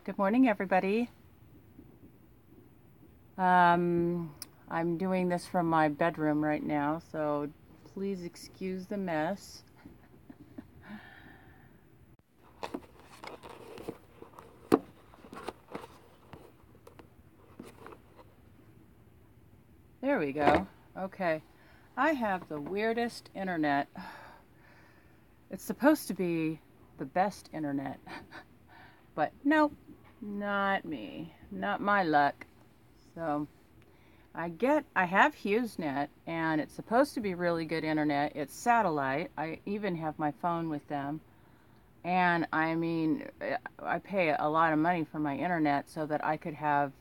Good morning, everybody. Um, I'm doing this from my bedroom right now, so please excuse the mess. There we go. Okay. I have the weirdest internet. It's supposed to be the best internet, but nope, not me. Not my luck. So I have HughesNet, and it's supposed to be really good internet. It's satellite. I even have my phone with them. And I mean, I pay a lot of money for my internet so that I could have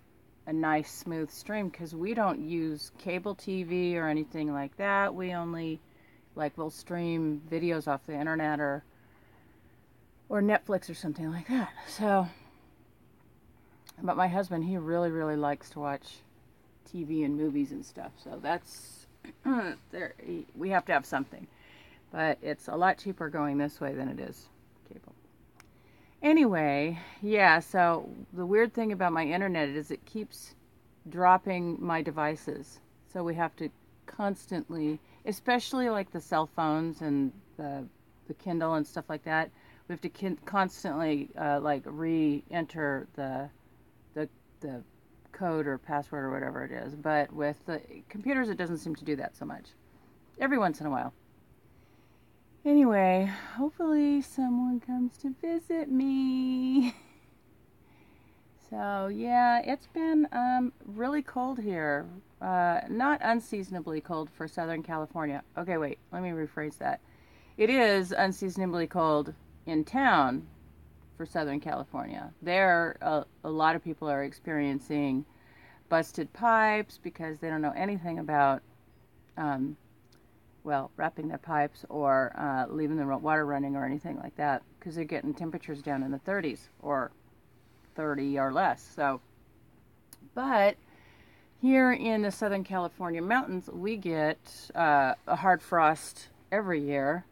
a nice, smooth stream because we don't use cable TV or anything like that. We only, we'll stream videos off the internet or Netflix or something like that. So, but my husband, he really, really likes to watch TV and movies and stuff. So that's, there, we have to have something. But it's a lot cheaper going this way than it is cable. Anyway, yeah, so the weird thing about my internet is it keeps dropping my devices. So we have to constantly, especially like the cell phones and the Kindle and stuff like that, we have to constantly re-enter the code or password or whatever it is. But with the computers, it doesn't seem to do that so much. Every once in a while. Anyway, hopefully someone comes to visit me. So, yeah, it's been really cold here. Not unseasonably cold for Southern California. Okay, wait, let me rephrase that. It is unseasonably cold in town for Southern California. There, a lot of people are experiencing busted pipes because they don't know anything about um, wrapping their pipes or leaving the water running or anything like that because they're getting temperatures down in the 30s or 30 or less. So, but here in the Southern California mountains, we get a hard frost every year.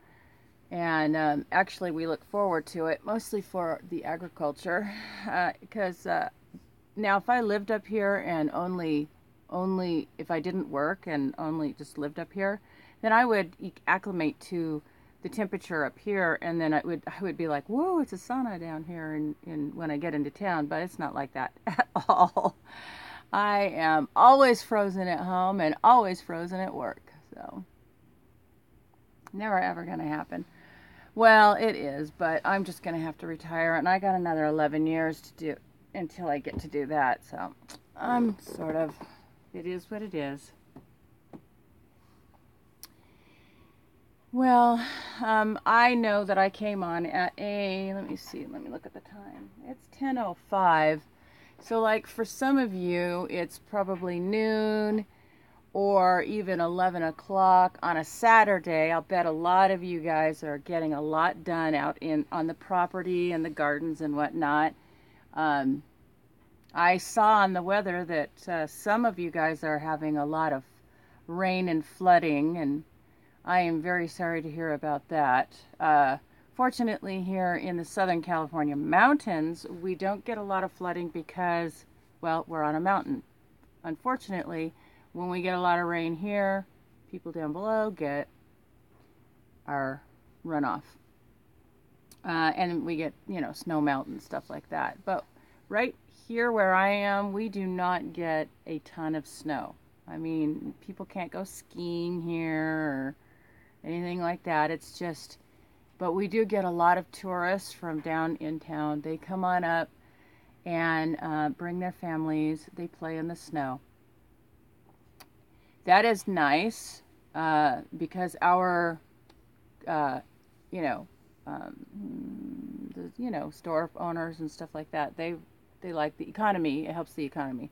And actually, we look forward to it mostly for the agriculture because now if I lived up here and only if I didn't work and only just lived up here, then I would acclimate to the temperature up here, and then I would be like, whoa, it's a sauna down here in when I get into town, but it's not like that at all. I am always frozen at home and always frozen at work, so never ever gonna happen. Well, it is, but I'm just gonna have to retire, and I got another 11 years to do until I get to do that, so I'm sort of, it is what it is. Well, I know that I came on at let me see, let me look at the time. It's 10:05. So, like, for some of you, it's probably noon or even 11 o'clock on a Saturday. I'll bet a lot of you guys are getting a lot done out on the property and the gardens and whatnot. Um, I saw on the weather that some of you guys are having a lot of rain and flooding, and I am very sorry to hear about that. Fortunately, here in the Southern California mountains, we don't get a lot of flooding because, well, we're on a mountain. Unfortunately, when we get a lot of rain here, people down below get our runoff. And we get, snow melt and stuff like that. But right here where I am, we do not get a ton of snow. I mean, people can't go skiing here or anything like that. It's just, but we do get a lot of tourists from down in town. They come on up and bring their families. They play in the snow. That is nice because our, uh, you know, store owners and stuff like that. They like the economy. It helps the economy.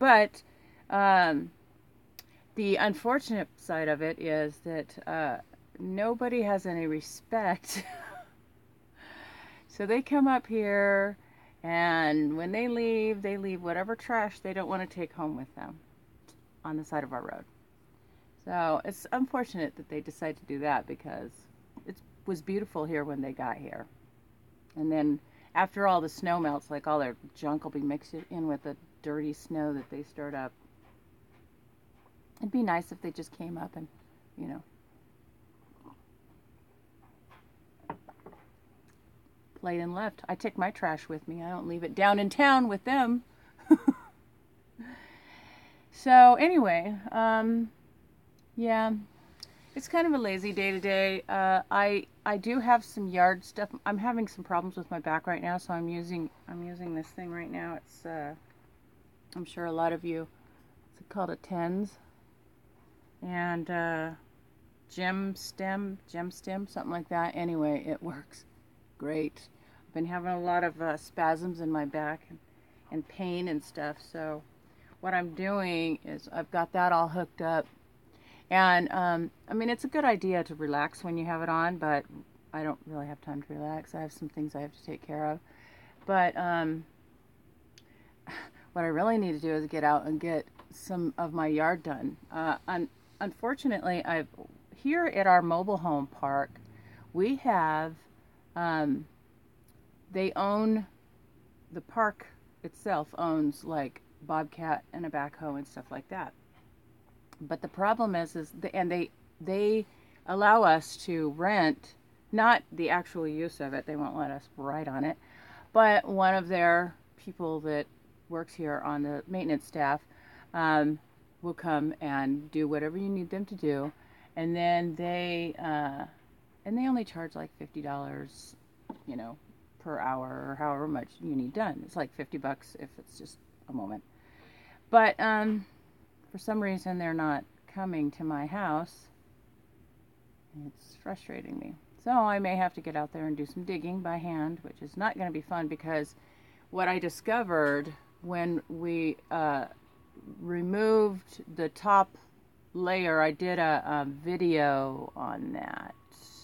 But um, the unfortunate side of it is that nobody has any respect. So they come up here, and when they leave whatever trash they don't want to take home with them on the side of our road. So it's unfortunate that they decide to do that because it was beautiful here when they got here. And then after all the snow melts, like all their junk will be mixed in with the dirty snow that they stirred up. It'd be nice if they just came up and, you know, played and left. I take my trash with me. I don't leave it down in town with them. So anyway, yeah, it's kind of a lazy day today. I do have some yard stuff. I'm having some problems with my back right now, so I'm using this thing right now. It's I'm sure a lot of you, it's called a TENS, and gem stem, something like that. Anyway, it works great. I've been having a lot of spasms in my back and pain and stuff. So what I'm doing is I've got that all hooked up. And, I mean, it's a good idea to relax when you have it on, but I don't really have time to relax. I have some things I have to take care of. But what I really need to do is get out and get some of my yard done. Unfortunately, here at our mobile home park, we have, they own, the park itself owns like bobcat and a backhoe and stuff like that. But the problem is they allow us to rent, not the actual use of it, they won't let us ride on it, but one of their people that works here on the maintenance staff will come and do whatever you need them to do, and then they only charge like $50, you know, per hour or however much you need done. It's like $50 if it's just a moment. But for some reason they're not coming to my house. It's frustrating me. So I may have to get out there and do some digging by hand, which is not going to be fun, because what I discovered when we removed the top layer, I did a video on that.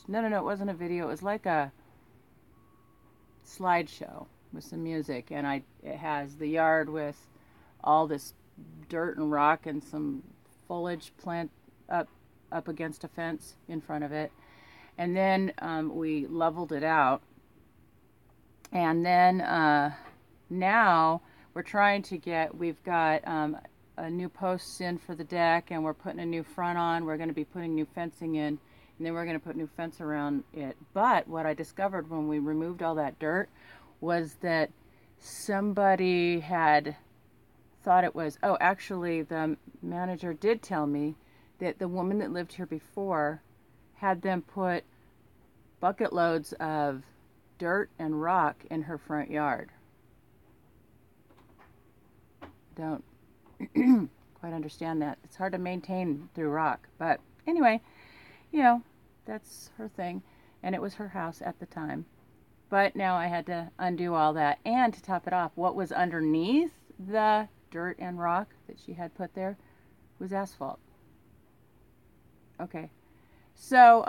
No, it wasn't a video. It was like a slideshow with some music, and it has the yard with all this dirt and rock and some foliage plant up against a fence in front of it, and then we leveled it out, and then now we're trying to we've got a new posts in for the deck, and we're putting a new front on. We're going to be putting new fencing in, and then we're going to put new fence around it. But what I discovered when we removed all that dirt was that somebody had thought it was, actually the manager did tell me that the woman that lived here before had them put bucket loads of dirt and rock in her front yard. Don't quite understand that. It's hard to maintain through rock. But anyway, you know, that's her thing. And it was her house at the time. But now I had to undo all that. And to top it off, what was underneath the dirt and rock that she had put there was asphalt. Okay. So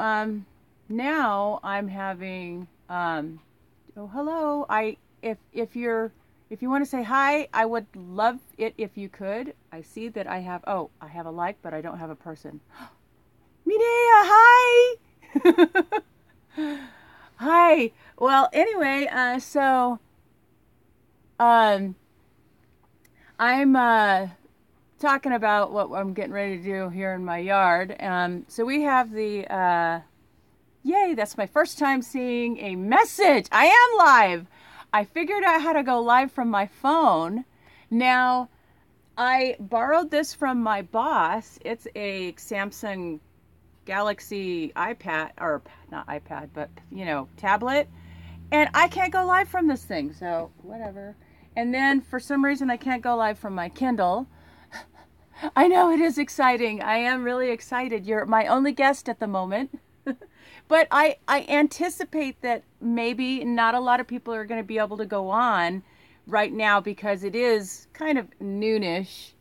now I'm having hello. If you want to say hi, I would love it if you could. I see that I have a like, but I don't have a person. Medea, hi. Hi. Well, anyway, so I'm talking about what I'm getting ready to do here in my yard. So we have the yay, that's my first time seeing a message. I am live. I figured out how to go live from my phone. Now, I borrowed this from my boss. It's a Samsung Galaxy iPad, or not iPad, but, you know, tablet. And I can't go live from this thing, so whatever. And then for some reason I can't go live from my Kindle. I know, it is exciting. I am really excited. You're my only guest at the moment. But I anticipate that maybe not a lot of people are going to be able to go on right now, because it is kind of noonish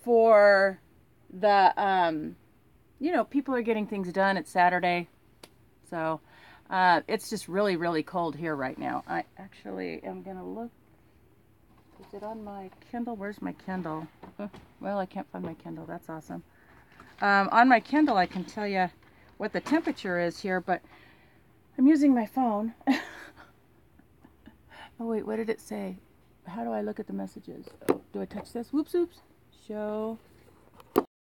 for the, you know, people are getting things done. It's Saturday. So it's just really, really cold here right now. I actually am going to look. Is it on my Kindle? Where's my Kindle? Well, I can't find my Kindle. That's awesome. On my Kindle, I can tell you what the temperature is here, but I'm using my phone. Oh wait, what did it say? How do I look at the messages? Oh, do I touch this? Whoops, oops. Show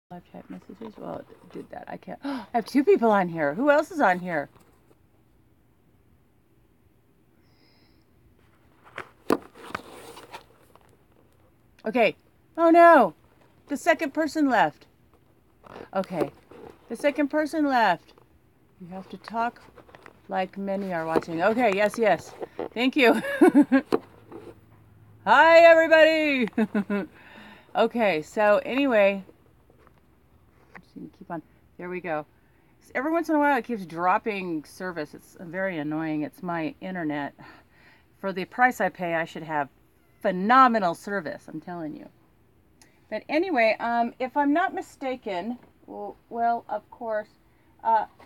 live chat messages. Well, it did that. I can't. I have 2 people on here. Who else is on here? Okay. Oh no. The second person left. Okay. The second person left. You have to talk like many are watching. Okay, yes, yes. Thank you. Hi, everybody. Okay, so anyway, I'm just gonna keep on. There we go. Every once in a while, it keeps dropping service. It's very annoying. It's my internet. For the price I pay, I should have phenomenal service. I'm telling you. But anyway, if I'm not mistaken, well, of course,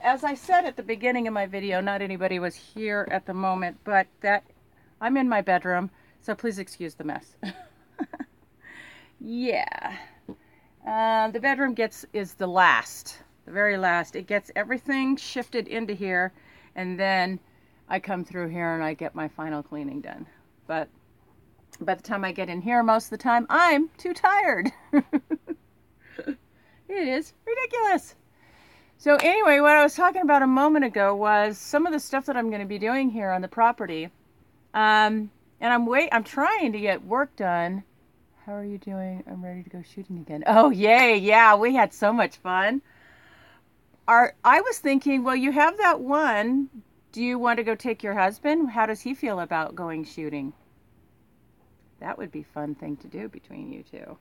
as I said at the beginning of my video, not anybody was here at the moment, but that I'm in my bedroom, so please excuse the mess. Yeah. The bedroom is the very last. It gets everything shifted into here, and then I come through here and I get my final cleaning done. But by the time I get in here, most of the time, I'm too tired. It is ridiculous. So anyway, what I was talking about a moment ago was some of the stuff that I'm going to be doing here on the property. And I'm trying to get work done. How are you doing? I'm ready to go shooting again. Oh, yay. Yeah, we had so much fun. I was thinking, well, you have that one. Do you want to go take your husband? How does he feel about going shooting? That would be a fun thing to do between you two.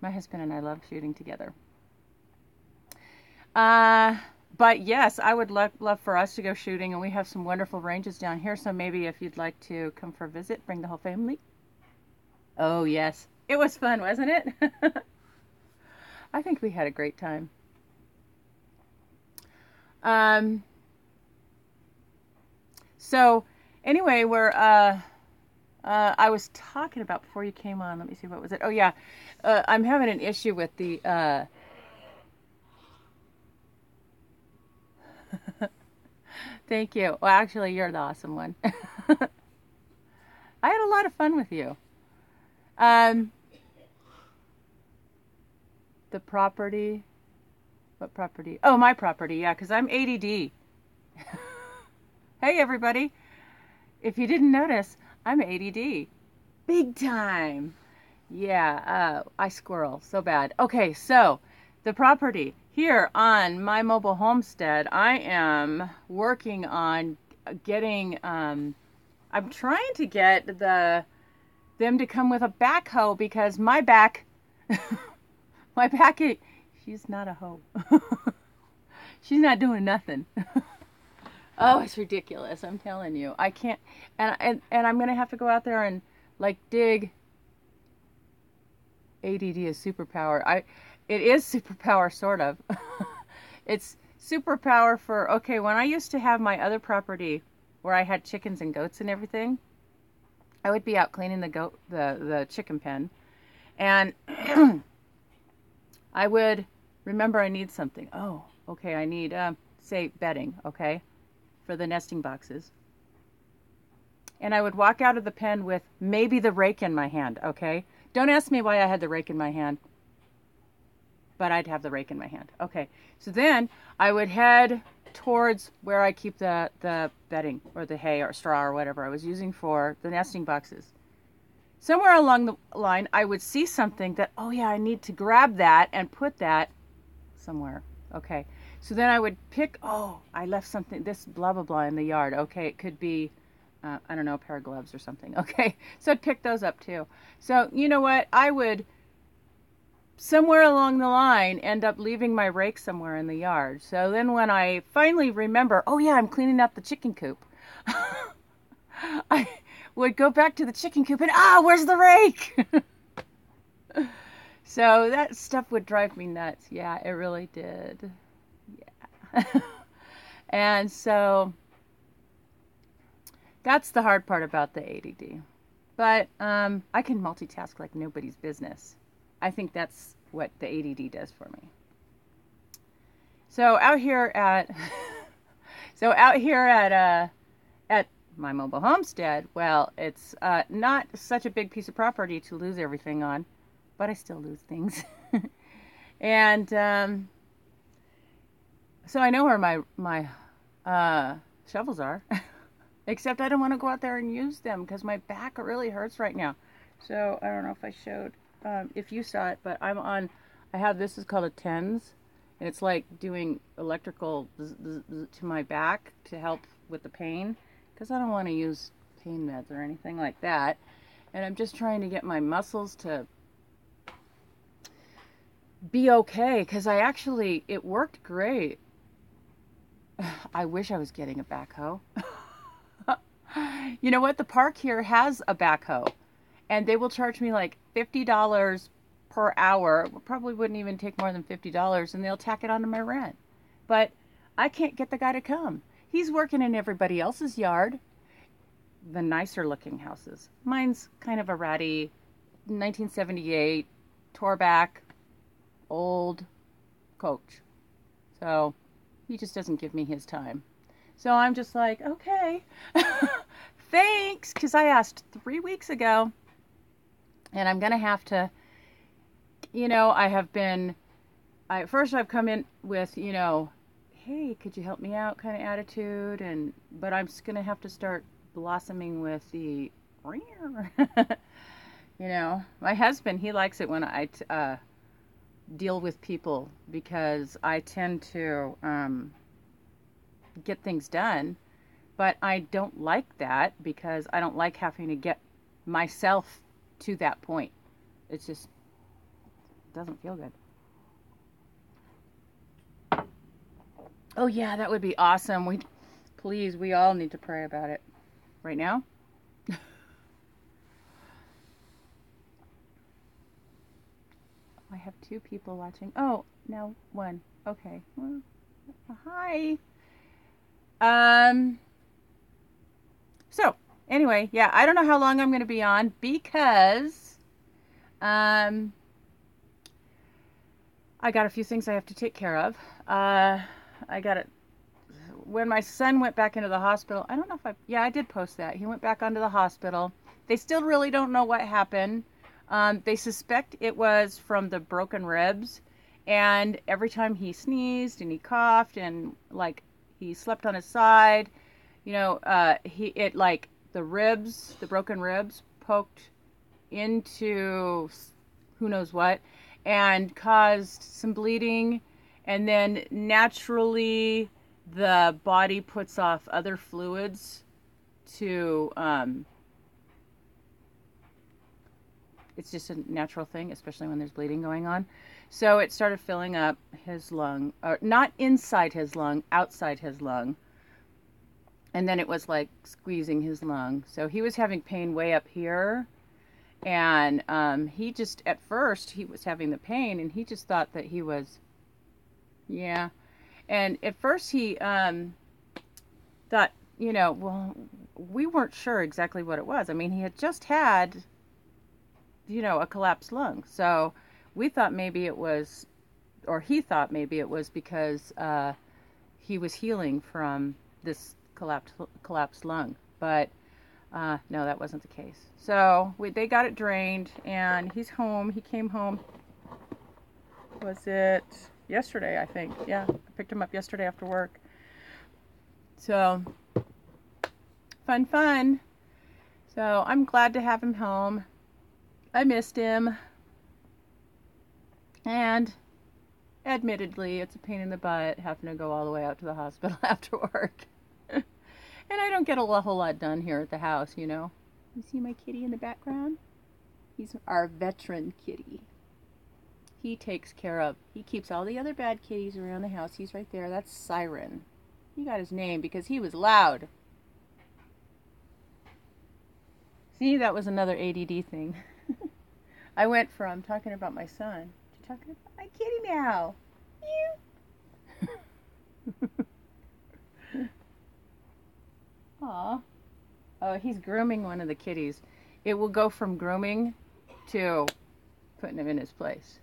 My husband and I love shooting together. But yes, I would love for us to go shooting, and we have some wonderful ranges down here, so maybe if you'd like to come for a visit, bring the whole family. Oh, yes. It was fun, wasn't it? I think we had a great time. So anyway, I was talking about before you came on. Let me see, what was it? Oh, yeah. I'm having an issue with the, thank you. Well, actually, you're the awesome one. I had a lot of fun with you. The property. What property? Oh, my property. Yeah, because I'm ADD. Hey, everybody. If you didn't notice, I'm ADD. Big time. Yeah, I squirrel so bad. Okay, so the property here on my mobile homestead, I am working on getting, I'm trying to get them to come with a backhoe because my back, she's not a hoe. She's not doing nothing. Oh, it's ridiculous. I'm telling you. I can't, and I'm going to have to go out there and like dig. ADD is superpower. It is superpower, sort of. It's superpower for, okay, when I used to have my other property where I had chickens and goats and everything, I would be out cleaning the chicken pen, and I would remember I need something. Oh, okay, I need, say, bedding, okay, for the nesting boxes. And I would walk out of the pen with maybe the rake in my hand, okay? Don't ask me why I had the rake in my hand, but I'd have the rake in my hand. Okay, so then I would head towards where I keep the bedding or the hay or straw or whatever I was using for the nesting boxes. Somewhere along the line, I would see something that, oh yeah, I need to grab that and put that somewhere. Okay, so then I would pick, oh, I left something, this blah, blah, blah in the yard. Okay, it could be, I don't know, a pair of gloves or something. Okay, so I'd pick those up too. So you know what? I would, somewhere along the line, end up leaving my rake somewhere in the yard. So then when I finally remember, oh yeah, I'm cleaning up the chicken coop, I would go back to the chicken coop and, where's the rake? So that stuff would drive me nuts. Yeah, it really did. Yeah. And so that's the hard part about the ADD. But I can multitask like nobody's business. I think that's what the ADD does for me. So out here at my mobile homestead, well, it's not such a big piece of property to lose everything on, but I still lose things. And so I know where my shovels are, except I don't want to go out there and use them because my back really hurts right now. So I don't know if I showed, if you saw it, but I have this is called a TENS, and it's like doing electrical to my back to help with the pain because I don't want to use pain meds or anything like that. And I'm just trying to get my muscles to be okay because it worked great. I wish I was getting a backhoe. You know what? The park here has a backhoe, and they will charge me like $50 per hour. Probably wouldn't even take more than $50, and they'll tack it onto my rent. But I can't get the guy to come. He's working in everybody else's yard, the nicer looking houses. Mine's kind of a ratty 1978 Torback old coach. So he just doesn't give me his time. So I'm just like, okay, thanks, because I asked 3 weeks ago, and I'm going to have to, first I've come in with, hey, could you help me out kind of attitude, but I'm just going to have to start blossoming with the, my husband, he likes it when I deal with people because I tend to get things done, but I don't like that because I don't like having to get myself to that point. It just doesn't feel good. Oh yeah, that would be awesome. We all need to pray about it right now. I have 2 people watching. Oh, now 1. Okay. Well, hi. So anyway, yeah, I don't know how long I'm going to be on because, I got a few things I have to take care of. When my son went back into the hospital, I don't know if I did post that. He went back onto the hospital. They still really don't know what happened. They suspect it was from the broken ribs, and every time he sneezed and he coughed and like he slept on his side, the broken ribs poked into who knows what and caused some bleeding, and then naturally the body puts off other fluids to it's just a natural thing, especially when there's bleeding going on. So it started filling up his lung, or not inside his lung, outside his lung. And then it was like squeezing his lung. So he was having pain way up here. And at first he was having the pain and he just thought that he was, yeah. And at first he thought, well, we weren't sure exactly what it was. I mean, he had just had a collapsed lung. So we thought maybe it was, or he thought maybe it was because he was healing from this collapsed lung. But no, that wasn't the case. So they got it drained, and he's home. He came home, was it yesterday, I think? Yeah, I picked him up yesterday after work. So, fun. So I'm glad to have him home. I missed him, and admittedly, it's a pain in the butt having to go all the way out to the hospital after work. And I don't get a whole lot done here at the house, You see my kitty in the background? He's our veteran kitty. He keeps all the other bad kitties around the house. He's right there. That's Siren. He got his name because he was loud. See, that was another ADD thing. I went from talking about my son to talking about my kitty now. Aw. Oh, he's grooming one of the kitties. It will go from grooming to putting him in his place.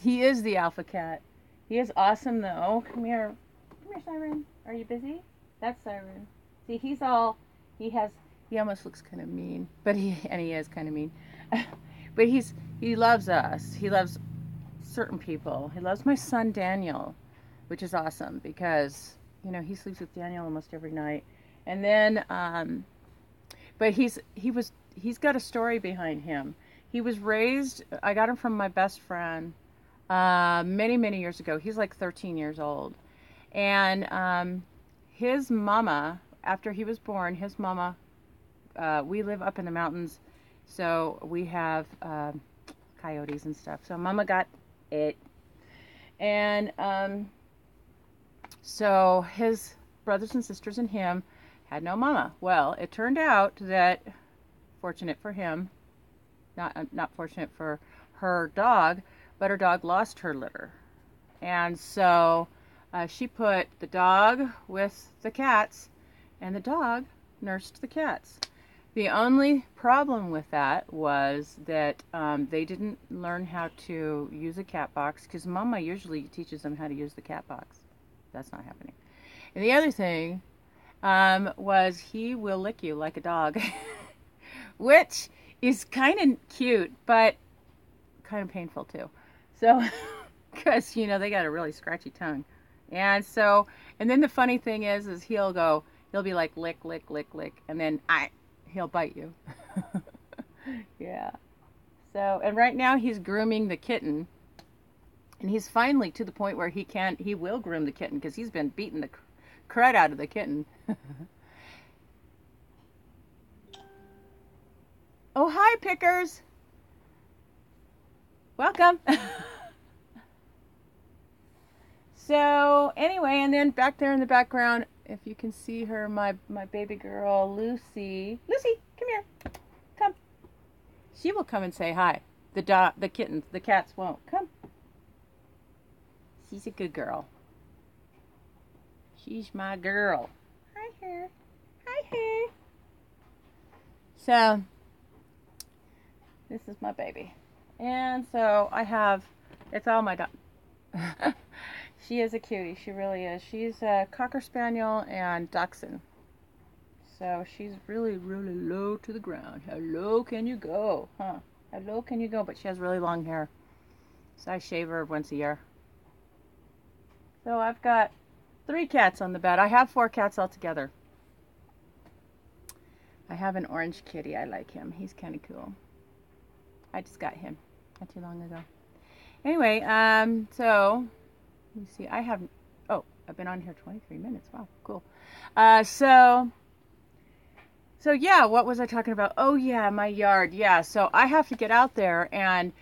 He is the alpha cat. He is awesome, though. Come here, Siren. Are you busy? That's Siren. See, he's all He has, he almost looks kind of mean, but he is kind of mean. But he loves us. He loves certain people. He loves my son Daniel, which is awesome because, you know, he sleeps with Daniel almost every night. And then, but he's got a story behind him. He was raised, I got him from my best friend many, many years ago. He's like 13 years old. And his mama, after he was born, his mama, we live up in the mountains, so we have coyotes and stuff. So mama got it. And so his brothers and sisters and him had no mama. Well, it turned out that, fortunate for him, not fortunate for her dog, but her dog lost her litter. And so she put the dog with the cats, and the dog nursed the cats. The only problem with that was that they didn't learn how to use a cat box, because Mama usually teaches them how to use the cat box. That's not happening. And the other thing was he will lick you like a dog, which is kind of cute, but kind of painful too. So, because, you know, they got a really scratchy tongue. And so, and then the funny thing is he'll be like, lick, lick, lick, lick, and then he'll bite you. Yeah. So, and right now he's grooming the kitten. And he's finally to the point where he will groom the kitten, because he's been beating the crud out of the kitten. Oh, hi, Pickers. Welcome. So, anyway, and then back there in the background, if you can see her, my baby girl, Lucy. Lucy, come here. Come. She will come and say hi. The kittens, the cats won't. Come. She's a good girl. She's my girl. Hi, her. Hi, her. So, this is my baby. And so I have, it's all my dog. She is a cutie. She really is. She's a Cocker Spaniel and Dachshund. So she's really, really low to the ground. How low can you go? Huh? How low can you go? But she has really long hair. So I shave her once a year. So I've got 3 cats on the bed. I have 4 cats altogether. I have an orange kitty. I like him. He's kind of cool. I just got him not too long ago. Anyway, so let me see. I've been on here 23 minutes. Wow, cool. So yeah, what was I talking about? Oh yeah, my yard. Yeah, so I have to get out there, and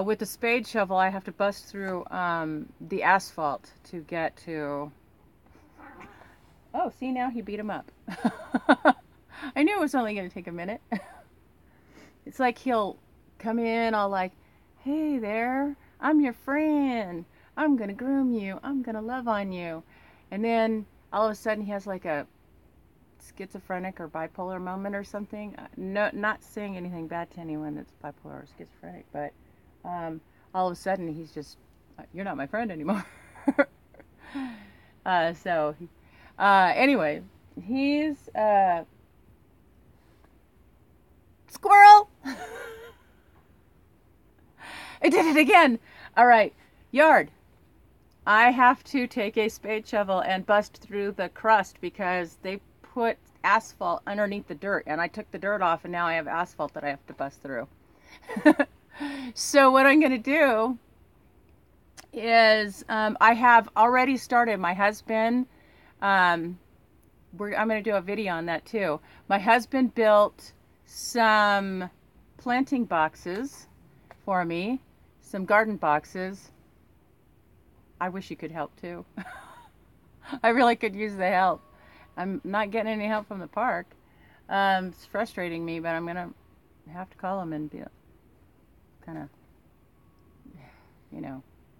with the spade shovel, I have to bust through the asphalt to get to. Oh, see, now he beat him up. I knew it was only going to take a minute. It's like he'll come in all like, hey there, I'm your friend. I'm going to groom you. I'm going to love on you. And then all of a sudden he has like a schizophrenic or bipolar moment or something. No, not saying anything bad to anyone that's bipolar or schizophrenic, but all of a sudden he's just, you're not my friend anymore. Anyway, he's squirrel. I did it again. All right, yard. I have to take a spade shovel and bust through the crust because they put asphalt underneath the dirt, and I took the dirt off, and now I have asphalt that I have to bust through. So what I'm going to do is I have already started. My husband, I'm going to do a video on that too. My husband built some planting boxes for me, some garden boxes. I wish you could help too. I really could use the help. I'm not getting any help from the park. It's frustrating me, but I'm going to have to call them and be kind of,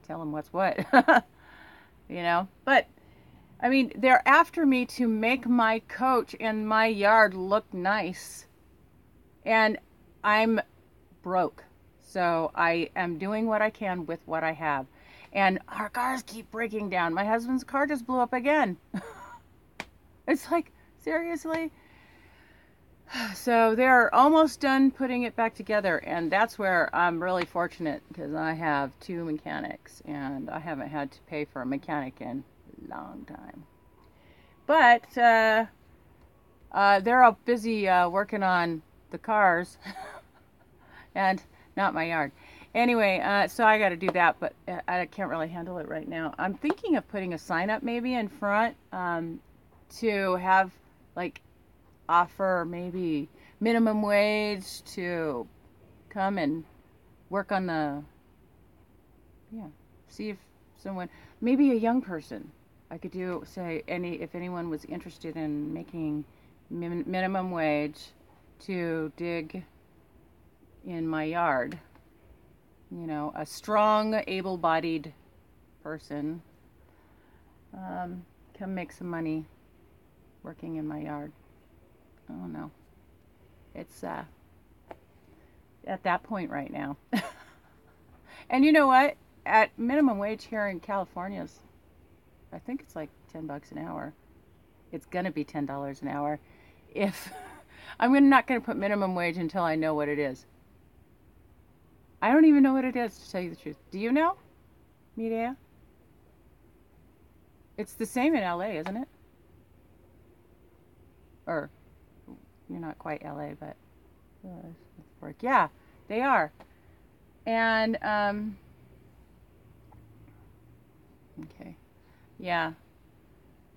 tell them what's what. But I mean, they're after me to make my coach and my yard look nice. And I'm broke. So I am doing what I can with what I have. And our cars keep breaking down. My husband's car just blew up again. It's like, seriously? So they're almost done putting it back together, and that's where I'm really fortunate because I have two mechanics, and I haven't had to pay for a mechanic in a long time. But they're all busy working on the cars and not my yard. Anyway, so I got to do that, but I can't really handle it right now. I'm thinking of putting a sign up maybe in front to have like offer maybe minimum wage to come and work on the, yeah, see if someone, maybe a young person. I could do, say, if anyone was interested in making minimum wage to dig in my yard, you know, a strong, able-bodied person, come make some money working in my yard. I don't know. It's at that point right now. And you know what? At minimum wage here in California, I think it's like $10 an hour. It's gonna be $10 an hour. If I'm not gonna put minimum wage until I know what it is. I don't even know what it is, to tell you the truth. Do you know, Medea? It's the same in LA, isn't it? Or you're not quite LA, but work. Yeah, they are. And okay, yeah.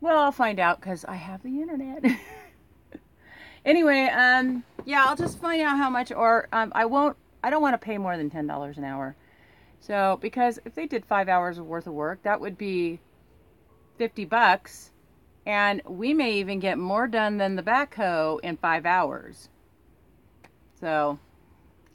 Well, I'll find out because I have the internet. Anyway, yeah, I'll just find out how much, or I won't. I don't want to pay more than $10 an hour. So because if they did 5 hours worth of work, that would be $50. And we may even get more done than the backhoe in 5 hours. So,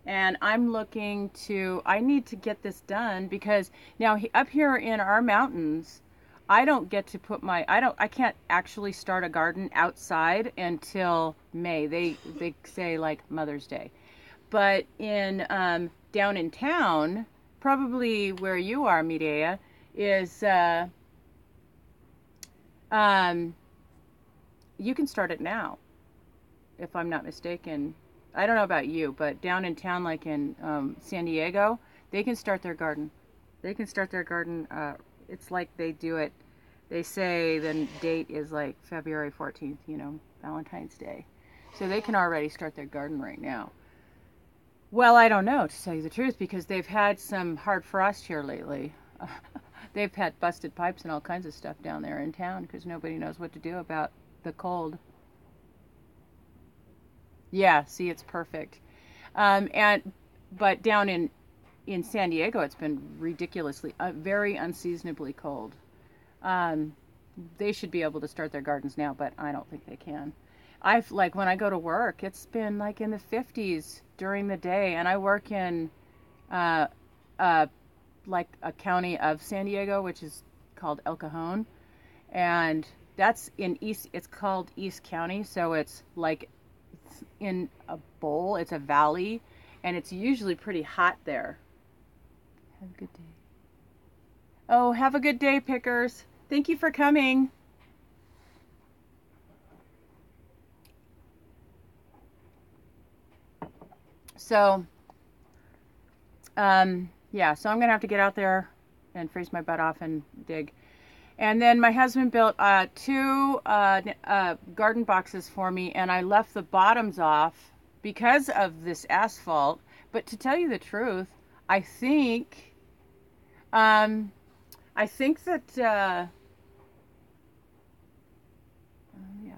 and I'm looking to, I need to get this done because now up here in our mountains, I don't get to put I can't actually start a garden outside until May. They say like Mother's Day. But in, down in town, probably where you are, Medea, is, you can start it now, if I'm not mistaken. I don't know about you, but down in town, like in San Diego, they can start their garden. They can start their garden. It's like they do it. They say the date is like February 14th, you know, Valentine's Day. So they can already start their garden right now. Well, I don't know, to tell you the truth, because they've had some hard frost here lately. They've had busted pipes and all kinds of stuff down there in town because nobody knows what to do about the cold. Yeah, see, it's perfect. But down in San Diego, it's been ridiculously, very unseasonably cold. They should be able to start their gardens now, but I don't think they can. Like when I go to work, it's been like in the 50s during the day, and I work in like a county of San Diego, which is called El Cajon, and that's in East. It's called East County, so it's like it's in a bowl. It's a valley, and it's usually pretty hot there. Have a good day. Oh, have a good day, pickers. Thank you for coming. So, yeah, so I'm going to have to get out there and freeze my butt off and dig. And then my husband built two garden boxes for me, and I left the bottoms off because of this asphalt. But to tell you the truth, I think that the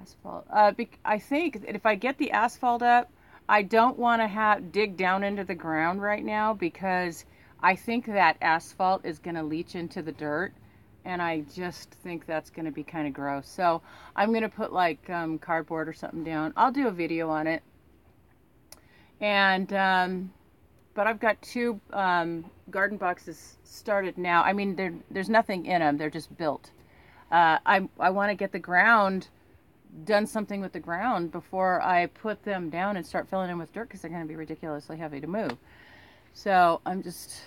asphalt. I think that if I get the asphalt up, I don't want to dig down into the ground right now because I think that asphalt is going to leach into the dirt, and I just think that's going to be kind of gross. So I'm going to put like cardboard or something down. I'll do a video on it. And but I've got two garden boxes started now. I mean, there's nothing in them. They're just built. I want to get the ground, done something with the ground before I put them down and start filling in with dirt because they're going to be ridiculously heavy to move. So I'm just,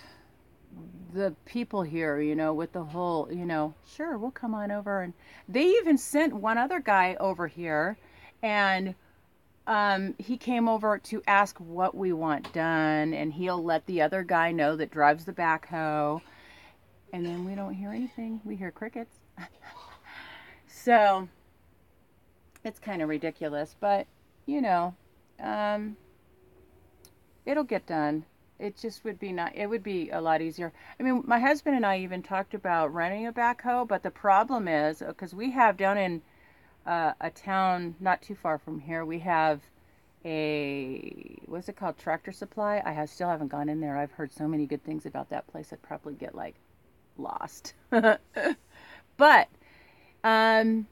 the people here, you know, with the whole, you know, sure, we'll come on over. And they even sent one other guy over here, and he came over to ask what we want done, and he'll let the other guy know that drives the backhoe, and then we don't hear anything. We hear crickets. So it's kind of ridiculous, but you know, um, it'll get done. It just would be not. It would be a lot easier. I mean, my husband and I even talked about renting a backhoe, but the problem is because we have down in a town not too far from here, we have a what's it called, Tractor Supply. Still haven't gone in there. I've heard so many good things about that place. I'd probably get like lost. But um,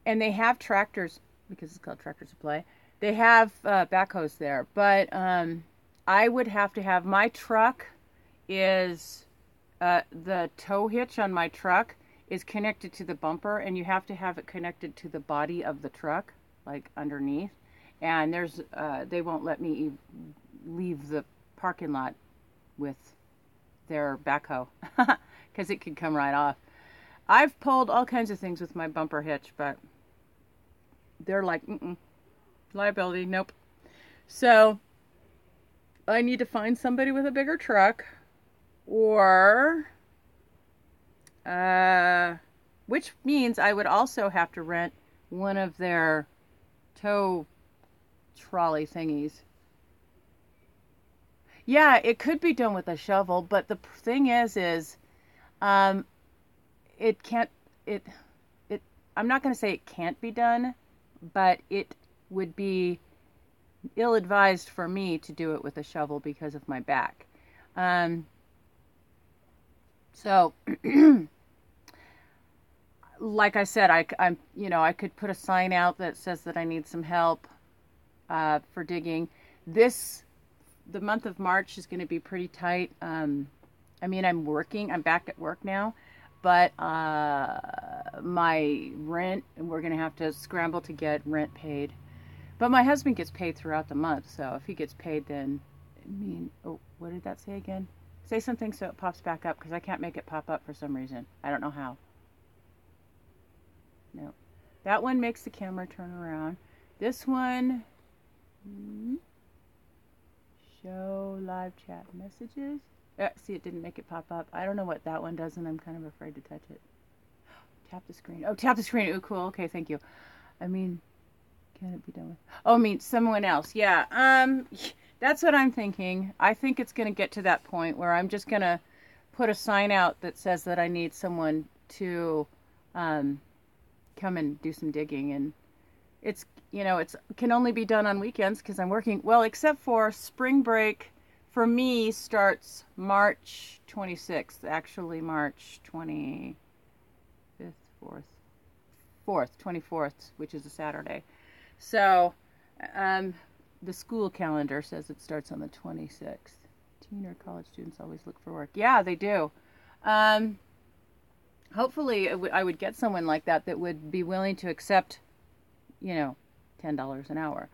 and they have tractors because it's called Tractor Supply. They have backhoes there, but I would have to have my truck is the tow hitch on my truck is connected to the bumper, and you have to have it connected to the body of the truck, like underneath. And there's they won't let me leave the parking lot with their backhoe because it could come right off. I've pulled all kinds of things with my bumper hitch, but they're like, liability, nope. So I need to find somebody with a bigger truck, or which means I would also have to rent one of their tow trolley thingies. Yeah, it could be done with a shovel, but the thing is, um, it can't. It. I'm not going to say it can't be done, but it would be ill-advised for me to do it with a shovel because of my back. So, like I said, I could put a sign out that says that I need some help for digging. The month of March is going to be pretty tight. I mean, I'm back at work now, but my rent, and we're going to have to scramble to get rent paid. But my husband gets paid throughout the month, so if he gets paid, then, what did that say again? Say something so it pops back up, because I can't make it pop up for some reason. I don't know how. No. That one makes the camera turn around. This one, show live chat messages. See, it didn't make it pop up. I don't know what that one does, and I'm kind of afraid to touch it. Tap the screen. Oh, tap the screen. Oh, cool. Okay, thank you. I mean, can it be done with? Oh, I mean, someone else. Yeah. That's what I'm thinking. I think it's going to get to that point where I'm just going to put a sign out that says that I need someone to come and do some digging. And it's can only be done on weekends because I'm working. Well, except for spring break for me starts March 26th. Actually, March 25th, 24th, which is a Saturday. So, the school calendar says it starts on the 26th. Teen or college students always look for work. Yeah, they do. Hopefully, I would get someone like that would be willing to accept, $10 an hour.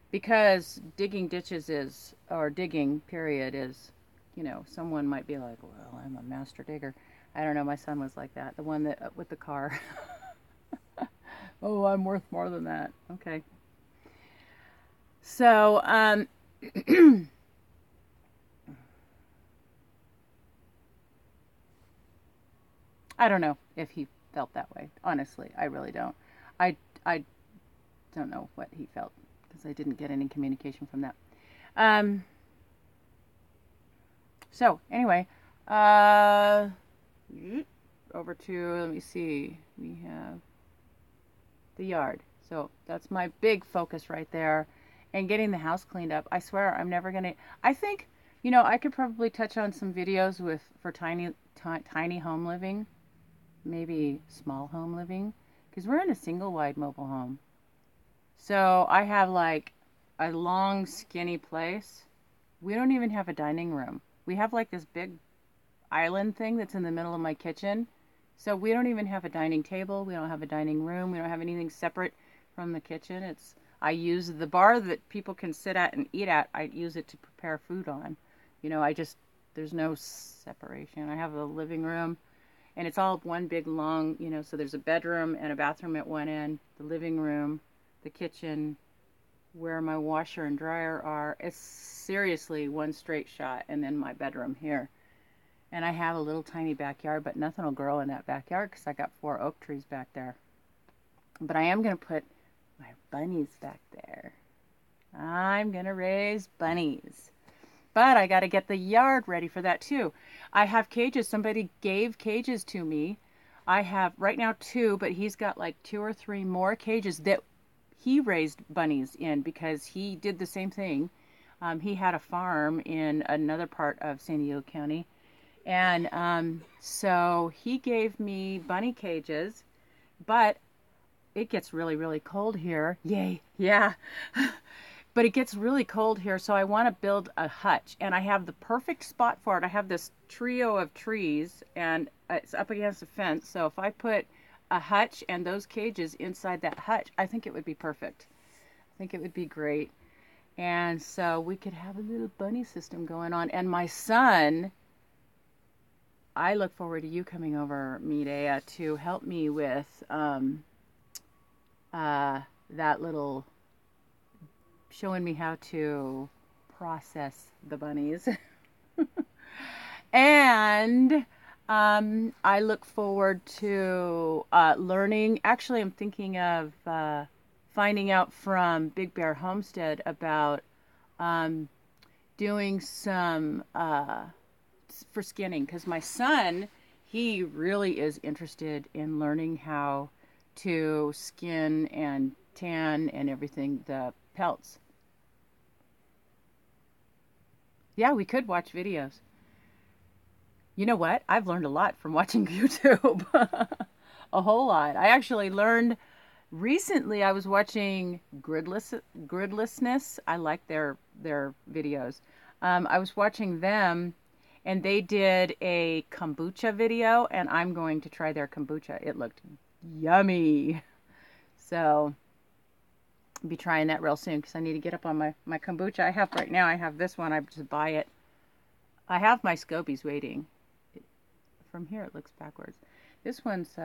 Because digging ditches or digging, period, is, someone might be like, well, I'm a master digger. I don't know, my son was like that. The one that with the car. Oh, I'm worth more than that. Okay. So, I don't know if he felt that way. Honestly, I really don't. I don't know what he felt because I didn't get any communication from that. So anyway, over to, let me see, we have the yard. So that's my big focus right there. And getting the house cleaned up. I swear I'm never going to, I think, I could probably touch on some videos for tiny home living, maybe small home living, because we're in a single wide mobile home. So I have like a long skinny place. We don't even have a dining room. We have like this big island thing that's in the middle of my kitchen. So we don't even have a dining table. We don't have a dining room. We don't have anything separate from the kitchen. I use the bar that people can sit at and eat at. I use it to prepare food on. There's no separation. I have a living room, and it's all one big long, so there's a bedroom and a bathroom at one end, the living room, the kitchen where my washer and dryer are. It's seriously one straight shot, and then my bedroom here. And I have a little tiny backyard, but nothing will grow in that backyard because I got 4 oak trees back there. But I am going to put my bunnies back there. I'm going to raise bunnies. But I got to get the yard ready for that too. I have cages. Somebody gave cages to me. I have right now 2, but he's got like 2 or 3 more cages that he raised bunnies in because he did the same thing. He had a farm in another part of San Diego County. And so he gave me bunny cages, but it gets really, really cold here. Yay, yeah. But it gets really cold here, so I want to build a hutch. And I have the perfect spot for it. I have this trio of trees, and it's up against a fence. So if I put a hutch and those cages inside that hutch, I think it would be perfect. I think it would be great. And so we could have a little bunny system going on. And my son, I look forward to you coming over, Mireya, to help me with that little, showing me how to process the bunnies. And I look forward to learning. Actually, I'm thinking of finding out from Big Bear Homestead about doing some for skinning, because my son, he really is interested in learning how to skin and tan and everything, the pelts. Yeah, we could watch videos. You know what? I've learned a lot from watching YouTube. A whole lot. I actually learned recently. I was watching Gridlessness. I like their videos. I was watching them, and they did a kombucha video, and I'm going to try their kombucha. It looked yummy. So I'll be trying that real soon because I need to get up on my kombucha. I have right now, I have this one. I just buy it. I have my scobies waiting. From here it looks backwards. This one's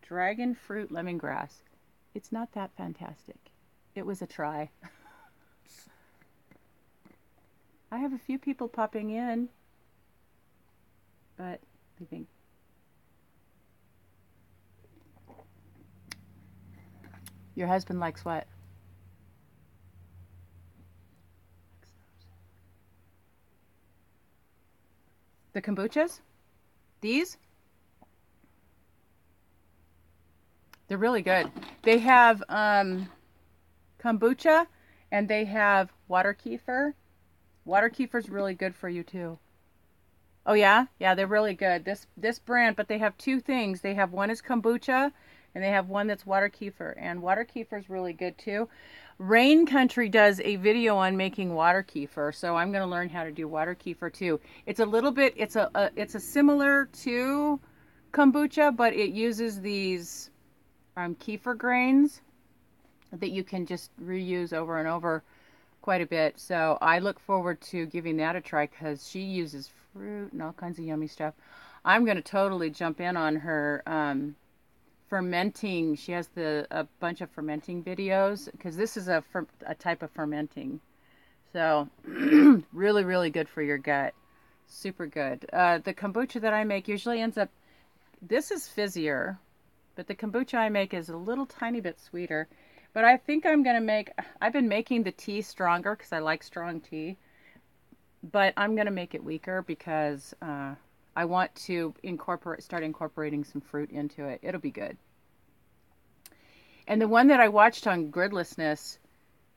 dragon fruit lemongrass. It's not that fantastic. It was a try. I have a few people popping in, but I think your husband likes what? The kombuchas? These? They're really good. They have kombucha, and they have water kefir. Water kefir's really good for you too. Oh yeah? Yeah, they're really good. This brand, but they have 2 things. They have one is kombucha, and they have one that's water kefir. And water kefir's really good too. Rain Country does a video on making water kefir, so I'm going to learn how to do water kefir too. It's a little bit, it's a similar to kombucha, but it uses these kefir grains that you can just reuse over and over quite a bit. So I look forward to giving that a try because she uses fruit and all kinds of yummy stuff. I'm going to totally jump in on her fermenting. She has a bunch of fermenting videos because this is a type of fermenting. So really, really good for your gut. Super good. The kombucha that I make usually ends up, this is fizzier, but the kombucha I make is a little tiny bit sweeter. But I think I'm going to I've been making the tea stronger because I like strong tea. But I'm going to make it weaker because I want to start incorporating some fruit into it. It'll be good. And the one that I watched on Gridlessness,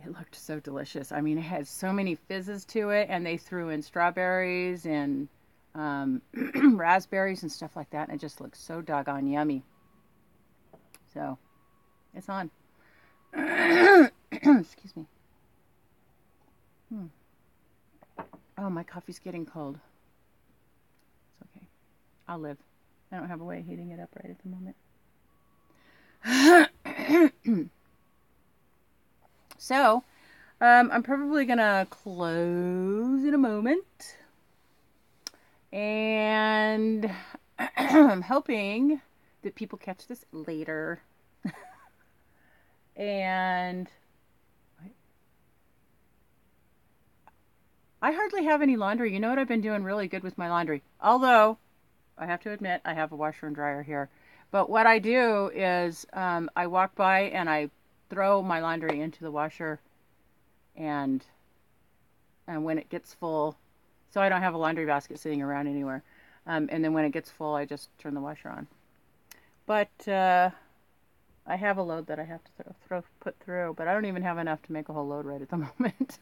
it looked so delicious. I mean, it had so many fizzes to it, and they threw in strawberries and raspberries and stuff like that, and it just looks so doggone yummy. So, it's on. Excuse me. Oh, my coffee's getting cold. It's okay. I'll live. I don't have a way of heating it up right at the moment. So, I'm probably going to close in a moment. And I'm hoping that people catch this later. And I hardly have any laundry. You know what? I've been doing really good with my laundry. Although, I have to admit, I have a washer and dryer here. But what I do is I walk by and I throw my laundry into the washer, and when it gets full, so I don't have a laundry basket sitting around anywhere. And then when it gets full, I just turn the washer on. But I have a load that I have to put through, but I don't even have enough to make a whole load right at the moment.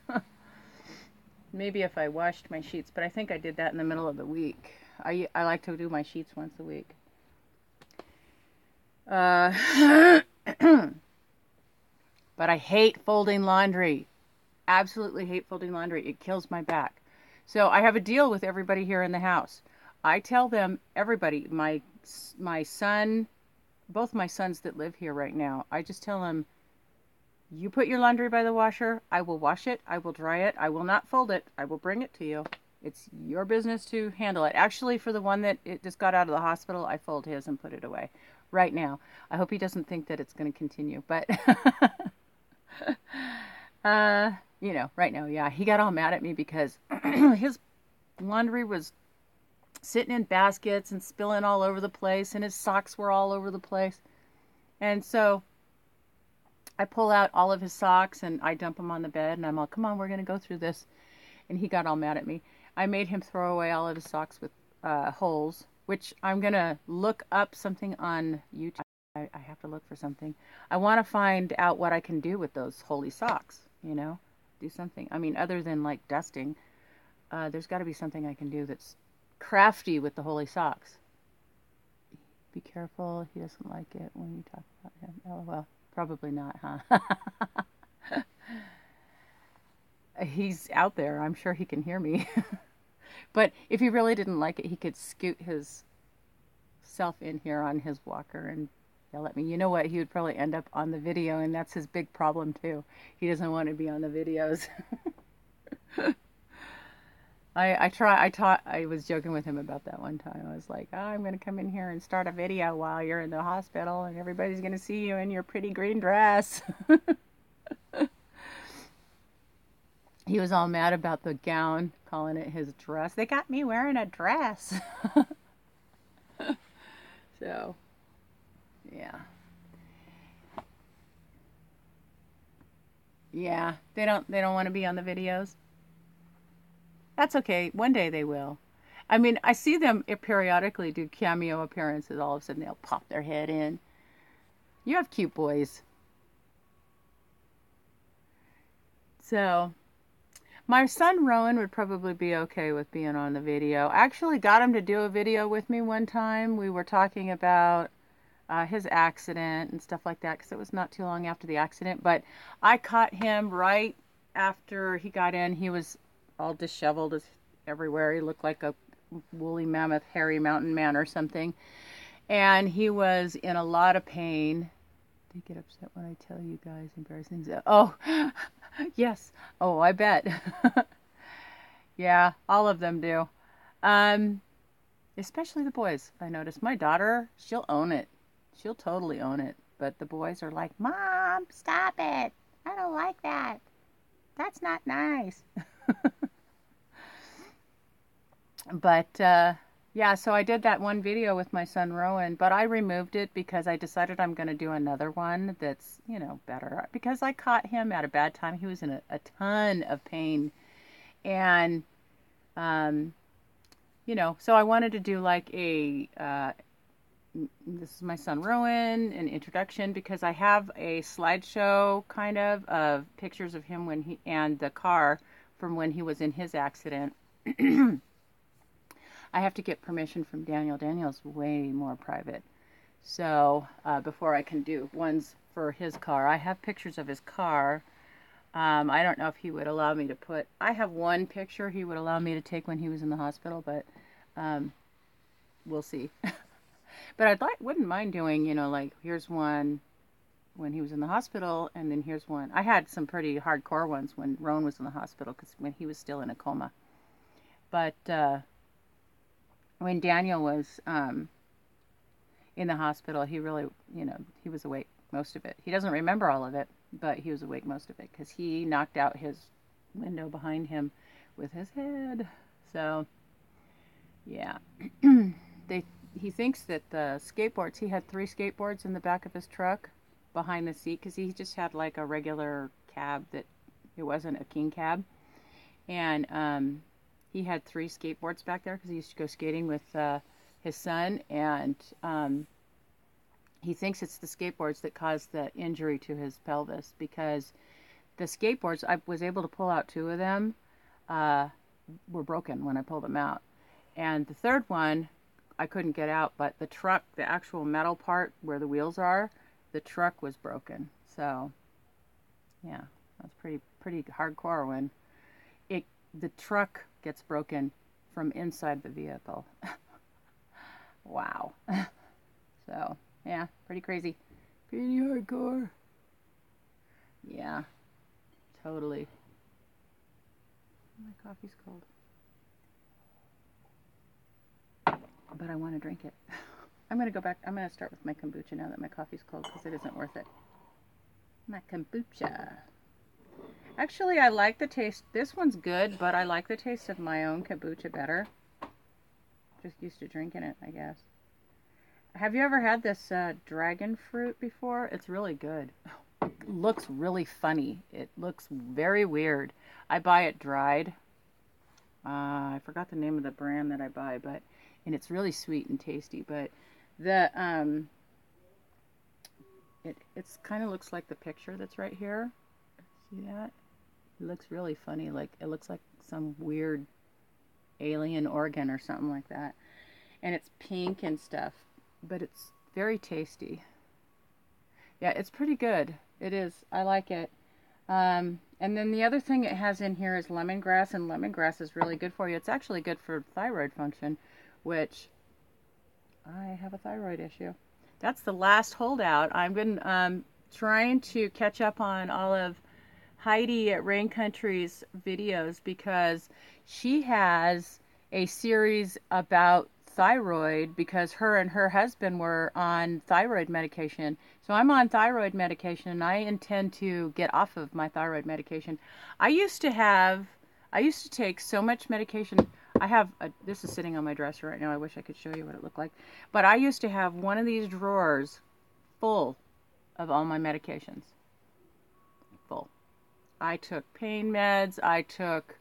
Maybe if I washed my sheets, but I think I did that in the middle of the week. I like to do my sheets once a week. But I hate folding laundry. Absolutely hate folding laundry. It kills my back. So I have a deal with everybody here in the house. I tell them, everybody, my son, both my sons that live here right now, I just tell them, you put your laundry by the washer, I will wash it, I will dry it, I will not fold it, I will bring it to you. It's your business to handle it. Actually, for the one that it just got out of the hospital, I fold his and put it away right now. I hope he doesn't think that it's going to continue, but right now, yeah, he got all mad at me because his laundry was sitting in baskets and spilling all over the place, and his socks were all over the place. And so I pull out all of his socks and I dump them on the bed, and I'm all, come on, we're going to go through this. And he got all mad at me. I made him throw away all of his socks with holes, which I'm going to look up something on YouTube. I have to look for something. I want to find out what I can do with those holey socks, do something. I mean, other than like dusting, there's got to be something I can do that's crafty with the holey socks. Be careful, he doesn't like it when you talk about him. Oh, well, probably not, huh? He's out there. I'm sure he can hear me. But if he really didn't like it, he could scoot his self in here on his walker and yell at me. You know what? He would probably end up on the video, and that's his big problem too. He doesn't want to be on the videos. I was joking with him about that one time. I was like, oh, I'm going to come in here and start a video while you're in the hospital, and everybody's going to see you in your pretty green dress. He was all mad about the gown, calling it his dress. They got me wearing a dress. So, yeah. Yeah, they don't want to be on the videos. That's okay. One day they will. I mean, I see them periodically do cameo appearances. All of a sudden they'll pop their head in. You have cute boys. So, my son Rowan would probably be okay with being on the video. I actually got him to do a video with me one time. We were talking about his accident and stuff like that because it was not too long after the accident. But I caught him right after he got in. He was all disheveled as everywhere. He looked like a woolly mammoth, hairy mountain man or something. And he was in a lot of pain. They get upset when I tell you guys embarrassing things. Oh, yes. Oh, I bet. Yeah, all of them do. Um, Especially the boys. I notice my daughter, she'll own it. She'll totally own it. But the boys are like, Mom, stop it. I don't like that. That's not nice. But yeah, so I did that one video with my son Rowan, but I removed it because I decided I'm going to do another one that's, better. Because I caught him at a bad time. He was in a ton of pain. And, so I wanted to do like this is my son Rowan, an introduction, because I have a slideshow kind of pictures of him and the car from when he was in his accident. I have to get permission from Daniel. Daniel's way more private. So before I can do ones for his car, I have pictures of his car. I don't know if he would allow me to I have one picture he would allow me to take when he was in the hospital, but we'll see. But wouldn't mind doing, like here's one when he was in the hospital, and then here's one. I had some pretty hardcore ones when Roan was in the hospital because when he was still in a coma. But when Daniel was in the hospital, he really, he was awake most of it. He doesn't remember all of it, but he was awake most of it because he knocked out his window behind him with his head. So, yeah. they he thinks that the skateboards, he had 3 skateboards in the back of his truck behind the seat because he just had like a regular cab that it wasn't a king cab. And he had 3 skateboards back there because he used to go skating with his son. And he thinks it's the skateboards that caused the injury to his pelvis because the skateboards, I was able to pull out 2 of them, were broken when I pulled them out. And the third one, I couldn't get out, but the truck, the actual metal part where the wheels are, the truck was broken. So, yeah, that's pretty hardcore when the truck gets broken from inside the vehicle. Wow. So, yeah, pretty crazy. Pretty hardcore. Yeah, totally. My coffee's cold. But I want to drink it. I'm going to go back. I'm going to start with my kombucha now that my coffee's cold because it isn't worth it. My kombucha. Actually, I like the taste. This one's good, but I like the taste of my own kombucha better. Just used to drinking it, I guess. Have you ever had this dragon fruit before? It's really good. It looks really funny. It looks very weird. I buy it dried. I forgot the name of the brand that I buy, and it's really sweet and tasty. But the it's kind of looks like the picture that's right here. See that? It looks really funny. Like it looks like some weird alien organ or something like that. And it's pink and stuff, but it's very tasty. Yeah, it's pretty good. It is. I like it. And then the other thing it has in here is lemongrass, and lemongrass is really good for you. It's actually good for thyroid function, which I have a thyroid issue. That's the last holdout. I've been trying to catch up on all of Heidi at Rain Country's videos because she has a series about thyroid because her and her husband were on thyroid medication. So I'm on thyroid medication and I intend to get off of my thyroid medication. I used to take so much medication. This is sitting on my dresser right now. I wish I could show you what it looked like. But I used to have one of these drawers full of all my medications. Full. I took pain meds. I took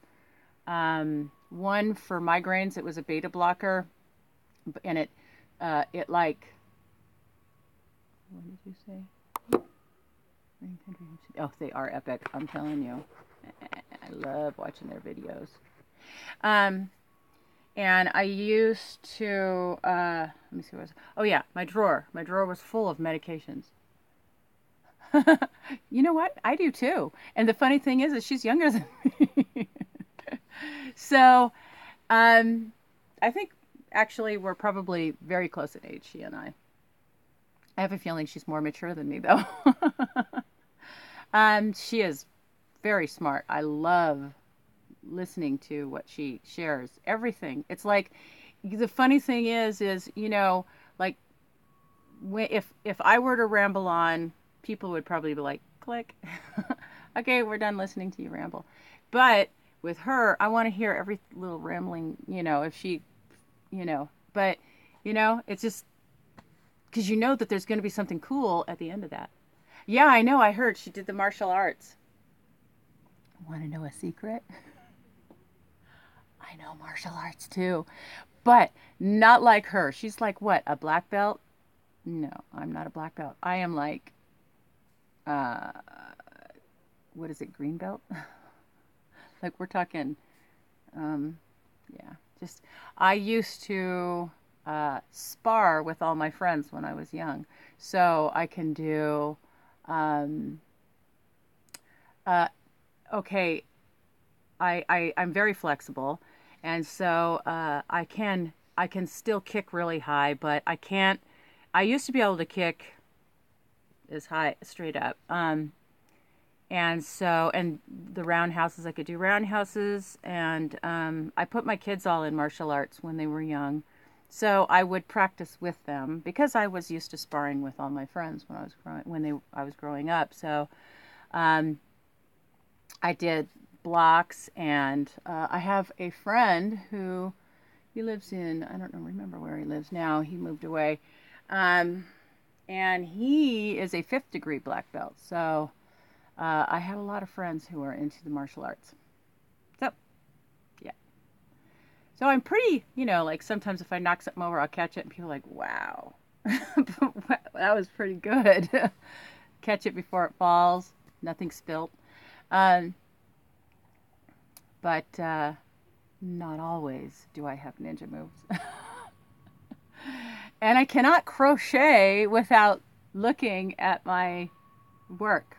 one for migraines. It was a beta blocker. And it like, what did you say? Oh, they are epic. I'm telling you. I love watching their videos. And I used to, let me see what was, oh yeah, my drawer. My drawer was full of medications. You know what? I do too. And the funny thing is she's younger than me. So, I think actually we're probably very close in age, she and I. I have a feeling she's more mature than me though. She is very smart. I love listening to what she shares. Everything. It's like, the funny thing is, like, if I were to ramble on, people would probably be like, click. Okay, we're done listening to you ramble. But with her, I want to hear every little rambling, if she, but, it's just, because that there's going to be something cool at the end of that. Yeah, I know, I heard she did the martial arts. Want to know a secret? I know martial arts too, but not like her. She's like, what, a black belt? No, I'm not a black belt. I am like, what is it, green belt? Like we're talking, yeah, just, I used to spar with all my friends when I was young. So I can do, okay, I'm very flexible. And so I can still kick really high, but I used to be able to kick as high, straight up. And the roundhouses, I could do roundhouses. And I put my kids all in martial arts when they were young. So I would practice with them because I was used to sparring with all my friends when I was growing up. So um, I did blocks, and I have a friend who he lives in, I don't remember where he lives now. He moved away. Um, and he is a 5th degree black belt. So I have a lot of friends who are into the martial arts. So, yeah. So I'm pretty, like sometimes if I knock something over, I'll catch it and people are like, wow, that was pretty good. Catch it before it falls, nothing spilt. Um, but not always do I have ninja moves. And I cannot crochet without looking at my work.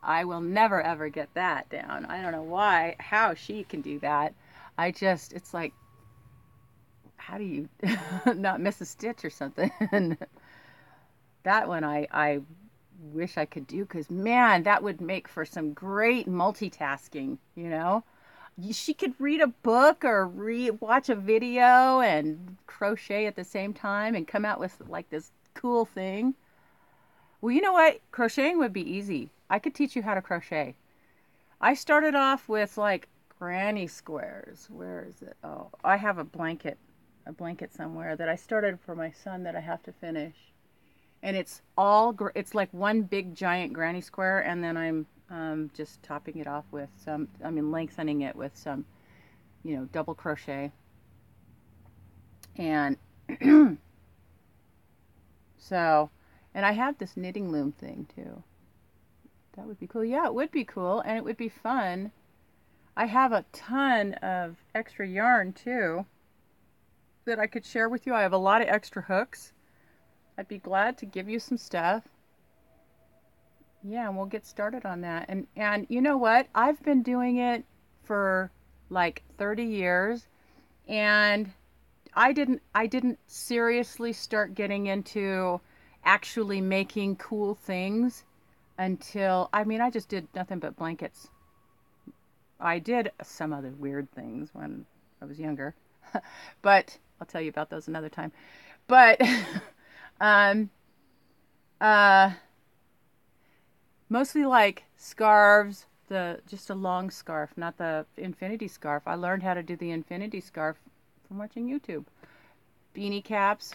I will never ever get that down. I don't know how she can do that. It's like, how do you not miss a stitch or something? That one I wish I could do, because man, that would make for some great multitasking, She could read a book or watch a video and crochet at the same time and come out with like this cool thing. Well, you know what? Crocheting would be easy. I could teach you how to crochet. I started off with like granny squares. Where is it? Oh, I have a blanket somewhere that I started for my son that I have to finish. And it's like one big giant granny square, and then I'm just topping it off with lengthening it with some, double crochet. And so, and I have this knitting loom thing too. That would be cool. Yeah, it would be cool, and it would be fun. I have a ton of extra yarn too that I could share with you. I have a lot of extra hooks. I'd be glad to give you some stuff. Yeah, and we'll get started on that. And you know what? I've been doing it for like 30 years, and I didn't seriously start getting into actually making cool things until, I just did nothing but blankets. I did some other weird things when I was younger, but I'll tell you about those another time. But mostly like scarves, just a long scarf, not the infinity scarf. I learned how to do the infinity scarf from watching YouTube. Beanie caps,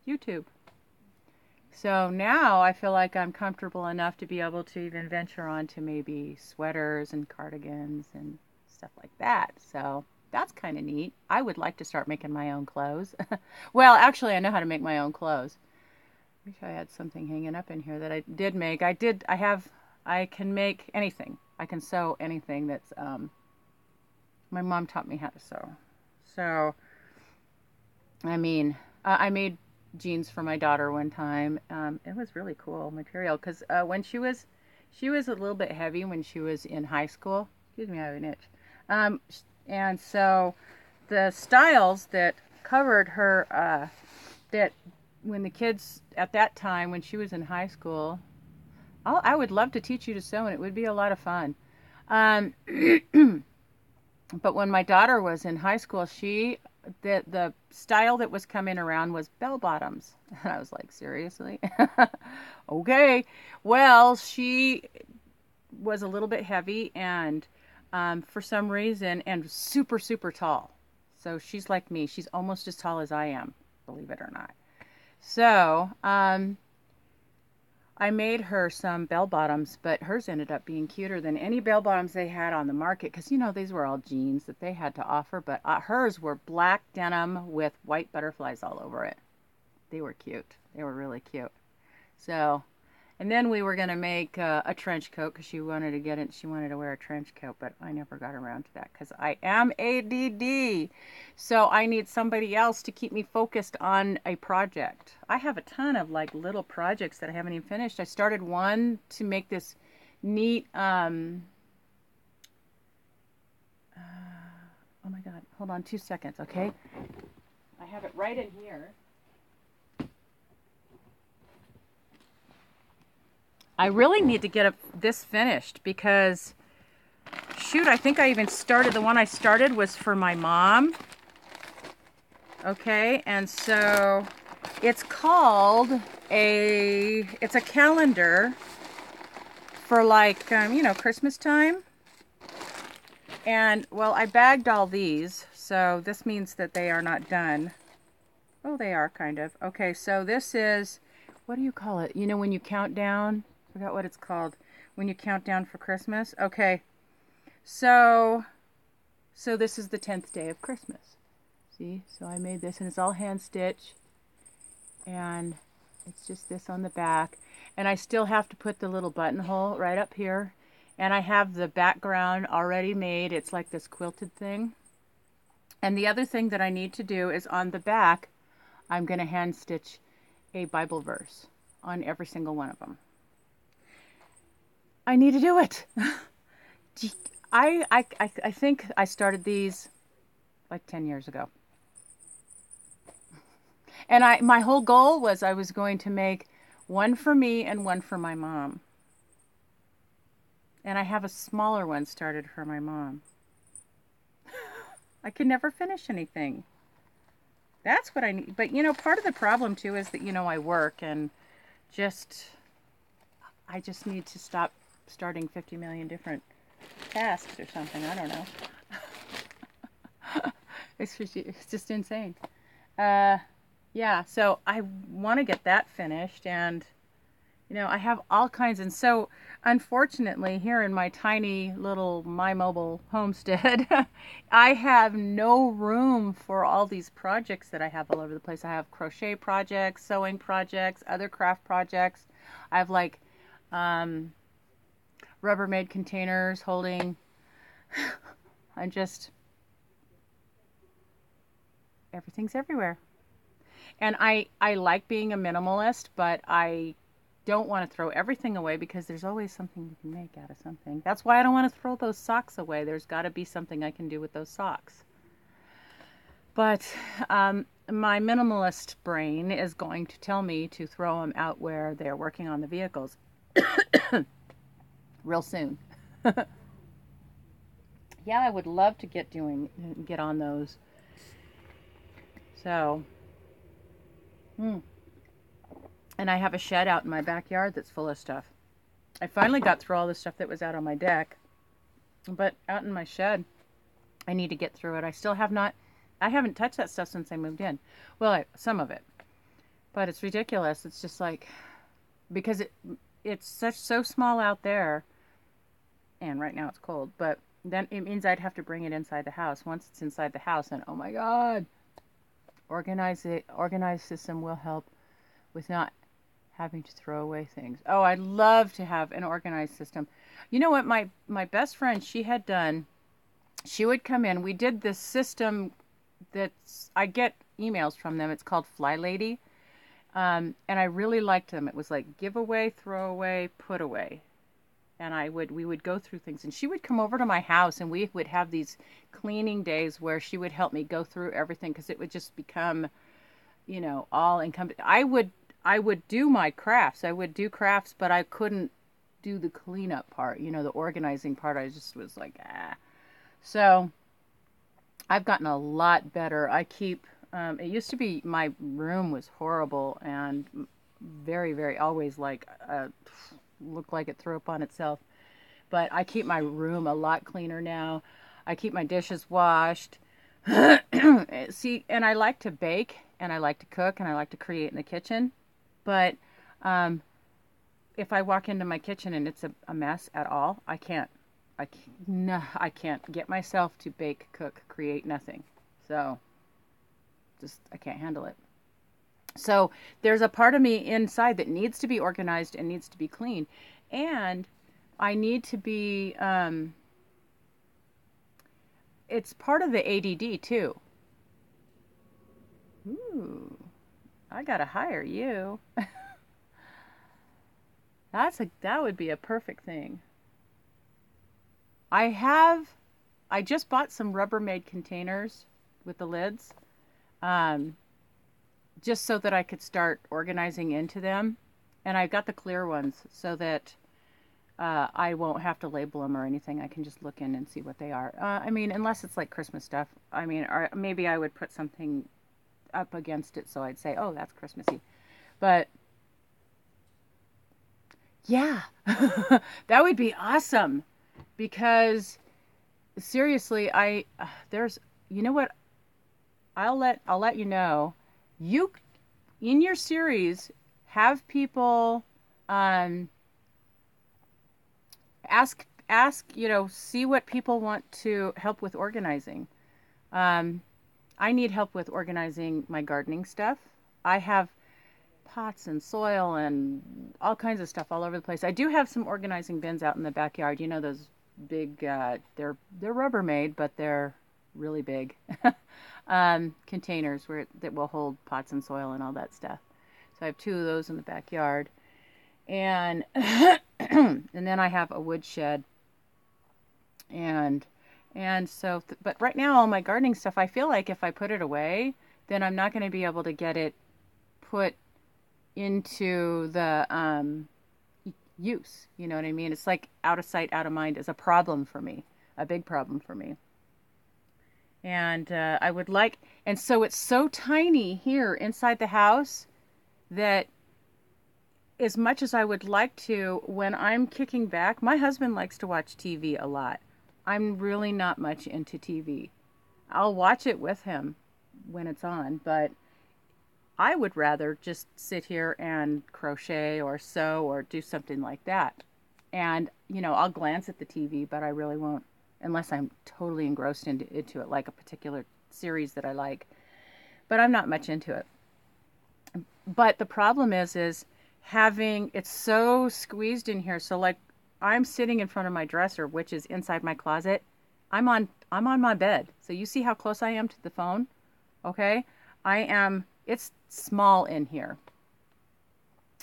YouTube. So now I feel like I'm comfortable enough to be able to even venture on to maybe sweaters and cardigans and stuff like that. So that's kind of neat. I would like to start making my own clothes. Well, actually, I know how to make my own clothes. Wish I had something hanging up in here that I did make. I can make anything. I can sew anything that's, my mom taught me how to sew. So, I made jeans for my daughter one time. It was really cool material because when she was a little bit heavy when she was in high school. Excuse me, I have an itch. And so the styles that covered her, that when the kids at that time, when she was in high school, I would love to teach you to sew, and it would be a lot of fun. But when my daughter was in high school, the style that was coming around was bell bottoms. And I was like, seriously? Okay. Well, she was a little bit heavy and for some reason, and super, super tall. So she's like me. She's almost as tall as I am, believe it or not. So I made her some bell bottoms, but hers ended up being cuter than any bell bottoms they had on the market, because these were all jeans that they had to offer, but hers were black denim with white butterflies all over it. They were cute. They were really cute. So, and then we were going to make a trench coat, because she wanted to wear a trench coat, but I never got around to that because I am ADD. So I need somebody else to keep me focused on a project. I have a ton of like little projects that I haven't even finished. I started one to make this neat, oh my God, hold on 2 seconds, okay? I have it right in here. I really need to get this finished because, shoot, I think I even started, the one I started was for my mom. Okay, and so it's called it's a calendar for like, Christmas time. And, well, I bagged all these, so this means that they are not done. Oh, they are, kind of. Okay, so this is, what do you call it? You know, when you count down? I forgot what it's called. When you count down for Christmas? Okay, so this is the 10th day of Christmas. See? So I made this, and it's all hand stitch. And it's just this on the back. And I still have to put the little buttonhole right up here. And I have the background already made. It's like this quilted thing. And the other thing that I need to do is on the back, I'm going to hand stitch a Bible verse on every single one of them. I need to do it. I think I started these like 10 years ago. And my whole goal was I was going to make one for me and one for my mom. And I have a smaller one started for my mom. I can never finish anything. That's what I need. But, part of the problem, too, is that, I work and I just need to stop starting 50 million different tasks or something. I don't know. It's just insane. Yeah, so I want to get that finished, and I have all kinds. And so unfortunately, here in my tiny little My Mobile homestead, I have no room for all these projects that I have all over the place. I have crochet projects, sewing projects, other craft projects. I have like Rubbermaid containers holding and just everything's everywhere. And I like being a minimalist, but I don't want to throw everything away because there's always something you can make out of something. That's why I don't want to throw those socks away. There's got to be something I can do with those socks. But my minimalist brain is going to tell me to throw them out where they're working on the vehicles real soon. Yeah, I would love to get on those. So, and I have a shed out in my backyard that's full of stuff. I finally got through all the stuff that was out on my deck, but out in my shed, I need to get through it. I haven't touched that stuff since I moved in. Well, some of it, but it's ridiculous. It's just like, because it's so small out there, and right now it's cold, but then it means I'd have to bring it inside the house. Once it's inside the house, and oh my God, organized system will help with not having to throw away things. Oh, I'd love to have an organized system. You know what my best friend, she would come in. We did this system I get emails from them. It's called Fly Lady. And I really liked them. It was like give away, throw away, put away. And we would go through things, and she would come over to my house, and we would have these cleaning days where she would help me go through everything, because it would just become, all encompassing. I would do my crafts. I would do crafts, but I couldn't do the cleanup part, the organizing part. I just was like, ah. So I've gotten a lot better. It used to be my room was horrible and very, very always like, looked like it threw up on itself. But I keep my room a lot cleaner now. I keep my dishes washed. See, and I like to bake, and I like to cook, and I like to create in the kitchen. But if I walk into my kitchen and it's a mess at all, I can't get myself to bake, cook, create, nothing. So I can't handle it. So there's a part of me inside that needs to be organized and needs to be clean. And I need to be, it's part of the ADD too. Ooh, I gotta hire you. That would be a perfect thing. I just bought some Rubbermaid containers with the lids. Just so that I could start organizing into them. And I've got the clear ones so that I won't have to label them or anything. I can just look in and see what they are. Unless it's like Christmas stuff. Or maybe I would put something up against it, so I'd say, oh, that's Christmassy. But yeah, that would be awesome because seriously, there's, you know what? I'll let you know. You in your series have people um, ask, see what people want to help with organizing. Um, I need help with organizing my gardening stuff. I have pots and soil and all kinds of stuff all over the place. I do have some organizing bins out in the backyard. You know those big they're Rubbermaid, but they're really big containers that will hold pots and soil and all that stuff. So I have two of those in the backyard. And and then I have a wood shed. And so but right now all my gardening stuff, I feel like if I put it away, then I'm not going to be able to get it put into the use. You know what I mean? It's like out of sight, out of mind is a problem for me, a big problem for me. And I would like, and so it's so tiny here inside the house that as much as I would like to, when I'm kicking back, my husband likes to watch TV a lot. I'm really not much into TV. I'll watch it with him when it's on, but I would rather just sit here and crochet or sew or do something like that. And, I'll glance at the TV, but I really won't unless I'm totally engrossed into it, like a particular series that I like. But I'm not much into it. But the problem is having, it's so squeezed in here. So like I'm sitting in front of my dresser, which is inside my closet. I'm on my bed. So you see how close I am to the phone? Okay? It's small in here.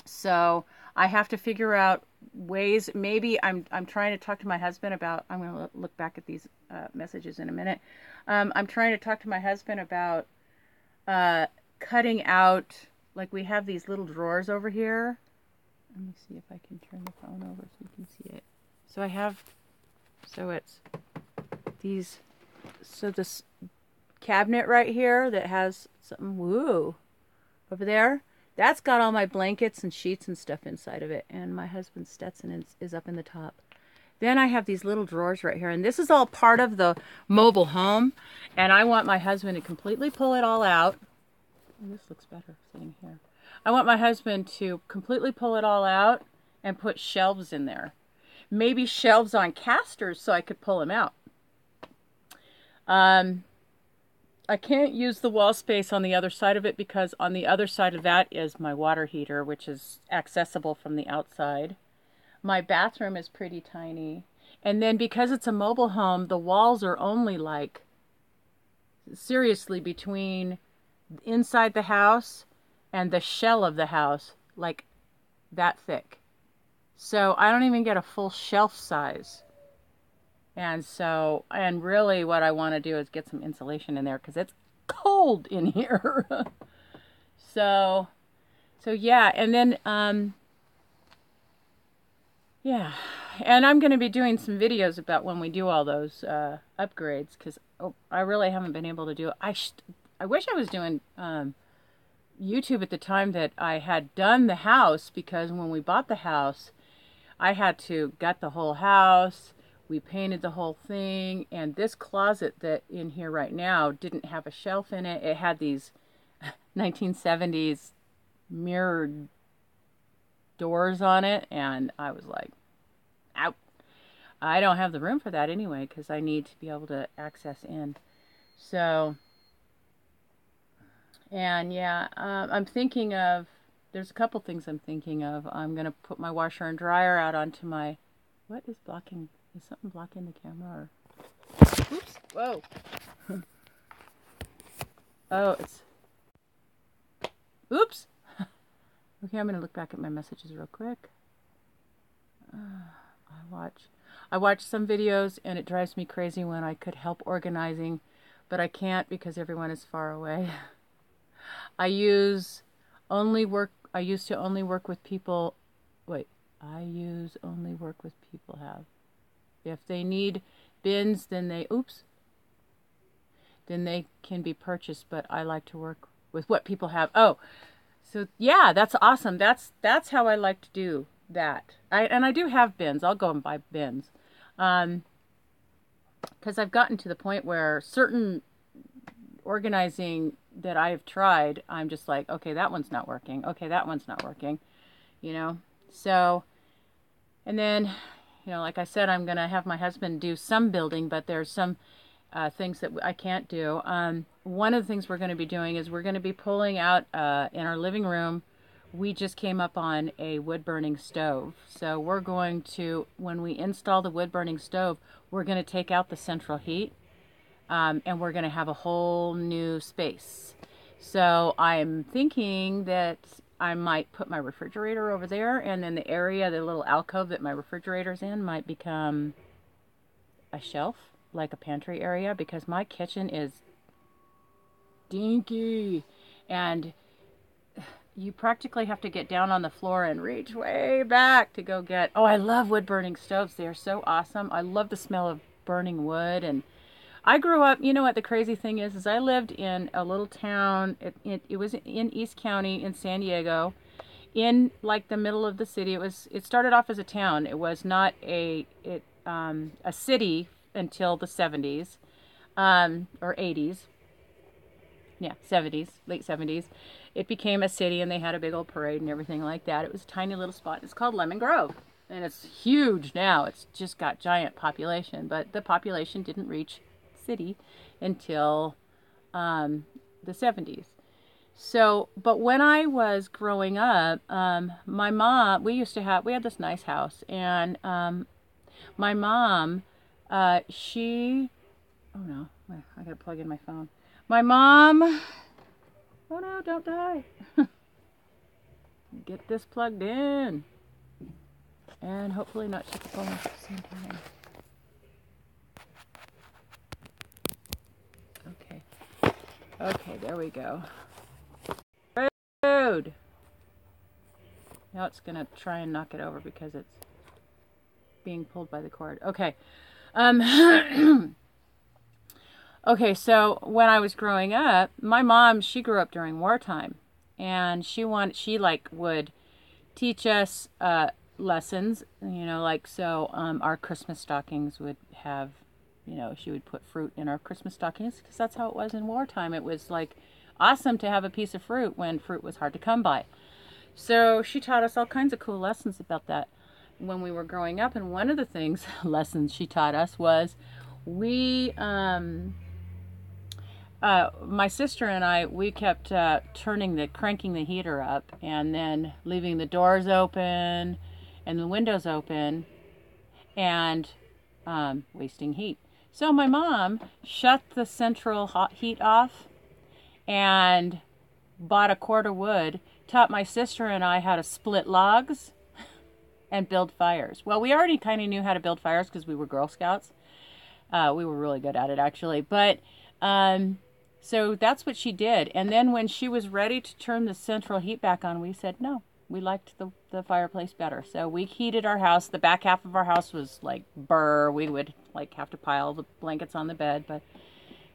So I have to figure out ways. Maybe I'm trying to talk to my husband about, I'm going to look back at these messages in a minute. I'm trying to talk to my husband about cutting out, like we have these little drawers over here. Let me see if I can turn the phone over so you can see it. So it's these, so this cabinet right here that has something, woo, over there. That's got all my blankets and sheets and stuff inside of it. And my husband's Stetson is up in the top. Then I have these little drawers right here. And this is all part of the mobile home. And I want my husband to completely pull it all out. Oh, this looks better sitting here. I want my husband to completely pull it all out and put shelves in there. Maybe shelves on casters so I could pull them out. I can't use the wall space on the other side of it because on the other side of that is my water heater, which is accessible from the outside. My bathroom is pretty tiny. And then because it's a mobile home, the walls are only like, seriously, between inside the house and the shell of the house, like that thick. So I don't even get a full shelf size. And really what I want to do is get some insulation in there because it's cold in here. So yeah, and then, yeah, and I'm going to be doing some videos about when we do all those upgrades because I really haven't been able to do it. I wish I was doing YouTube at the time that I had done the house, because when we bought the house, I had to gut the whole house. We painted the whole thing, and this closet that in here right now didn't have a shelf in it. It had these 1970s mirrored doors on it, and I was like, out. I don't have the room for that anyway, because I need to be able to access in. So, and yeah, I'm thinking of, there's a couple things I'm thinking of. I'm going to put my washer and dryer out onto my, what is blocking? Is something blocking the camera? Or, oops, whoa. Oh, it's, oops. Okay, I'm going to look back at my messages real quick. I watch some videos and it drives me crazy when I could help organizing, but I can't because everyone is far away. I used to only work with people, have. If they need bins, then they can be purchased, but I like to work with what people have. Oh, so yeah, that's awesome. That's how I like to do that. I do have bins. I'll go and buy bins. Because I've gotten to the point where certain organizing that I've tried, I'm just like, okay, that one's not working. Okay, that one's not working. You know? So, and then, like I said, I'm going to have my husband do some building, but there's some things that I can't do. One of the things we're going to be doing is we're going to be pulling out in our living room. We just came up on a wood-burning stove. So we're going to, when we install the wood-burning stove, we're going to take out the central heat, and we're going to have a whole new space. So I'm thinking that I might put my refrigerator over there, and then the area, the little alcove that my refrigerator's in, might become a shelf, like a pantry area, because my kitchen is dinky, and you practically have to get down on the floor and reach way back to go get... Oh, I love wood-burning stoves. They are so awesome. I love the smell of burning wood. And I grew up, you know what the crazy thing is I lived in a little town. It was in East County in San Diego, in like the middle of the city. It started off as a town. It was not a city until the 70s, or 80s. Yeah, 70s, late 70s. It became a city, and they had a big old parade and everything like that. It was a tiny little spot. It's called Lemon Grove, and it's huge now. It's just got giant population, but the population didn't reach city until the 70s. So, but when I was growing up, my mom, we had this nice house, and my mom, oh no, I gotta plug in my phone. My mom, oh no, don't die. Get this plugged in. And hopefully not shut the phone off at the same time. Okay, there we go. Road. Now it's going to try and knock it over because it's being pulled by the cord. Okay. Okay, so when I was growing up, my mom, she grew up during wartime, and she would teach us lessons, our Christmas stockings would have, she would put fruit in our Christmas stockings, because that's how it was in wartime. It was like awesome to have a piece of fruit when fruit was hard to come by. So she taught us all kinds of cool lessons about that when we were growing up, and one of the lessons she taught us was my sister and I, we kept cranking the heater up, and then leaving the doors open and the windows open, and wasting heat. So my mom shut the central hot heat off and bought a cord of wood, taught my sister and I how to split logs and build fires. Well, we already kind of knew how to build fires because we were Girl Scouts. We were really good at it, actually. But so that's what she did. And then when she was ready to turn the central heat back on, we said no. We liked the fireplace better. So we heated our house. The back half of our house was like burr. We would have to pile the blankets on the bed. But,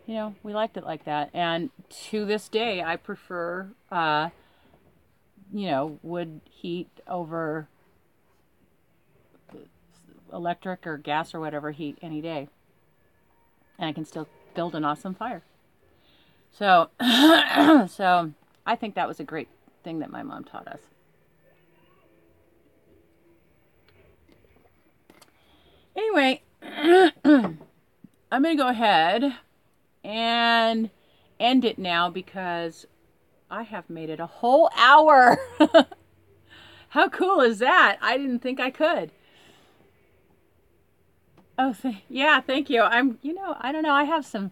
we liked it like that. And to this day, I prefer, wood heat over electric or gas or whatever heat any day. And I can still build an awesome fire. So, so I think that was a great thing that my mom taught us. Anyway, I'm going to go ahead and end it now because I have made it a whole hour. How cool is that? I didn't think I could. Oh, yeah, thank you. I don't know. I have some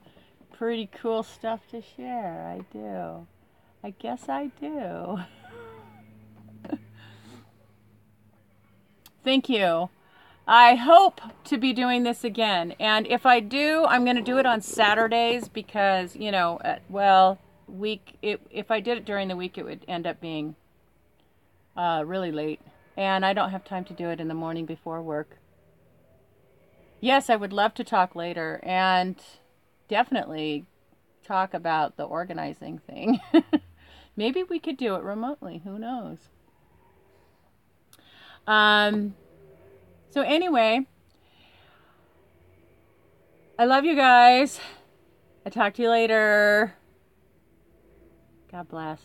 pretty cool stuff to share. I do. I guess I do. Thank you. I hope to be doing this again. And if I do, I'm going to do it on Saturdays because, if I did it during the week, it would end up being really late. And I don't have time to do it in the morning before work. Yes, I would love to talk later and definitely talk about the organizing thing. Maybe we could do it remotely. Who knows? So anyway, I love you guys. I'll talk to you later. God bless.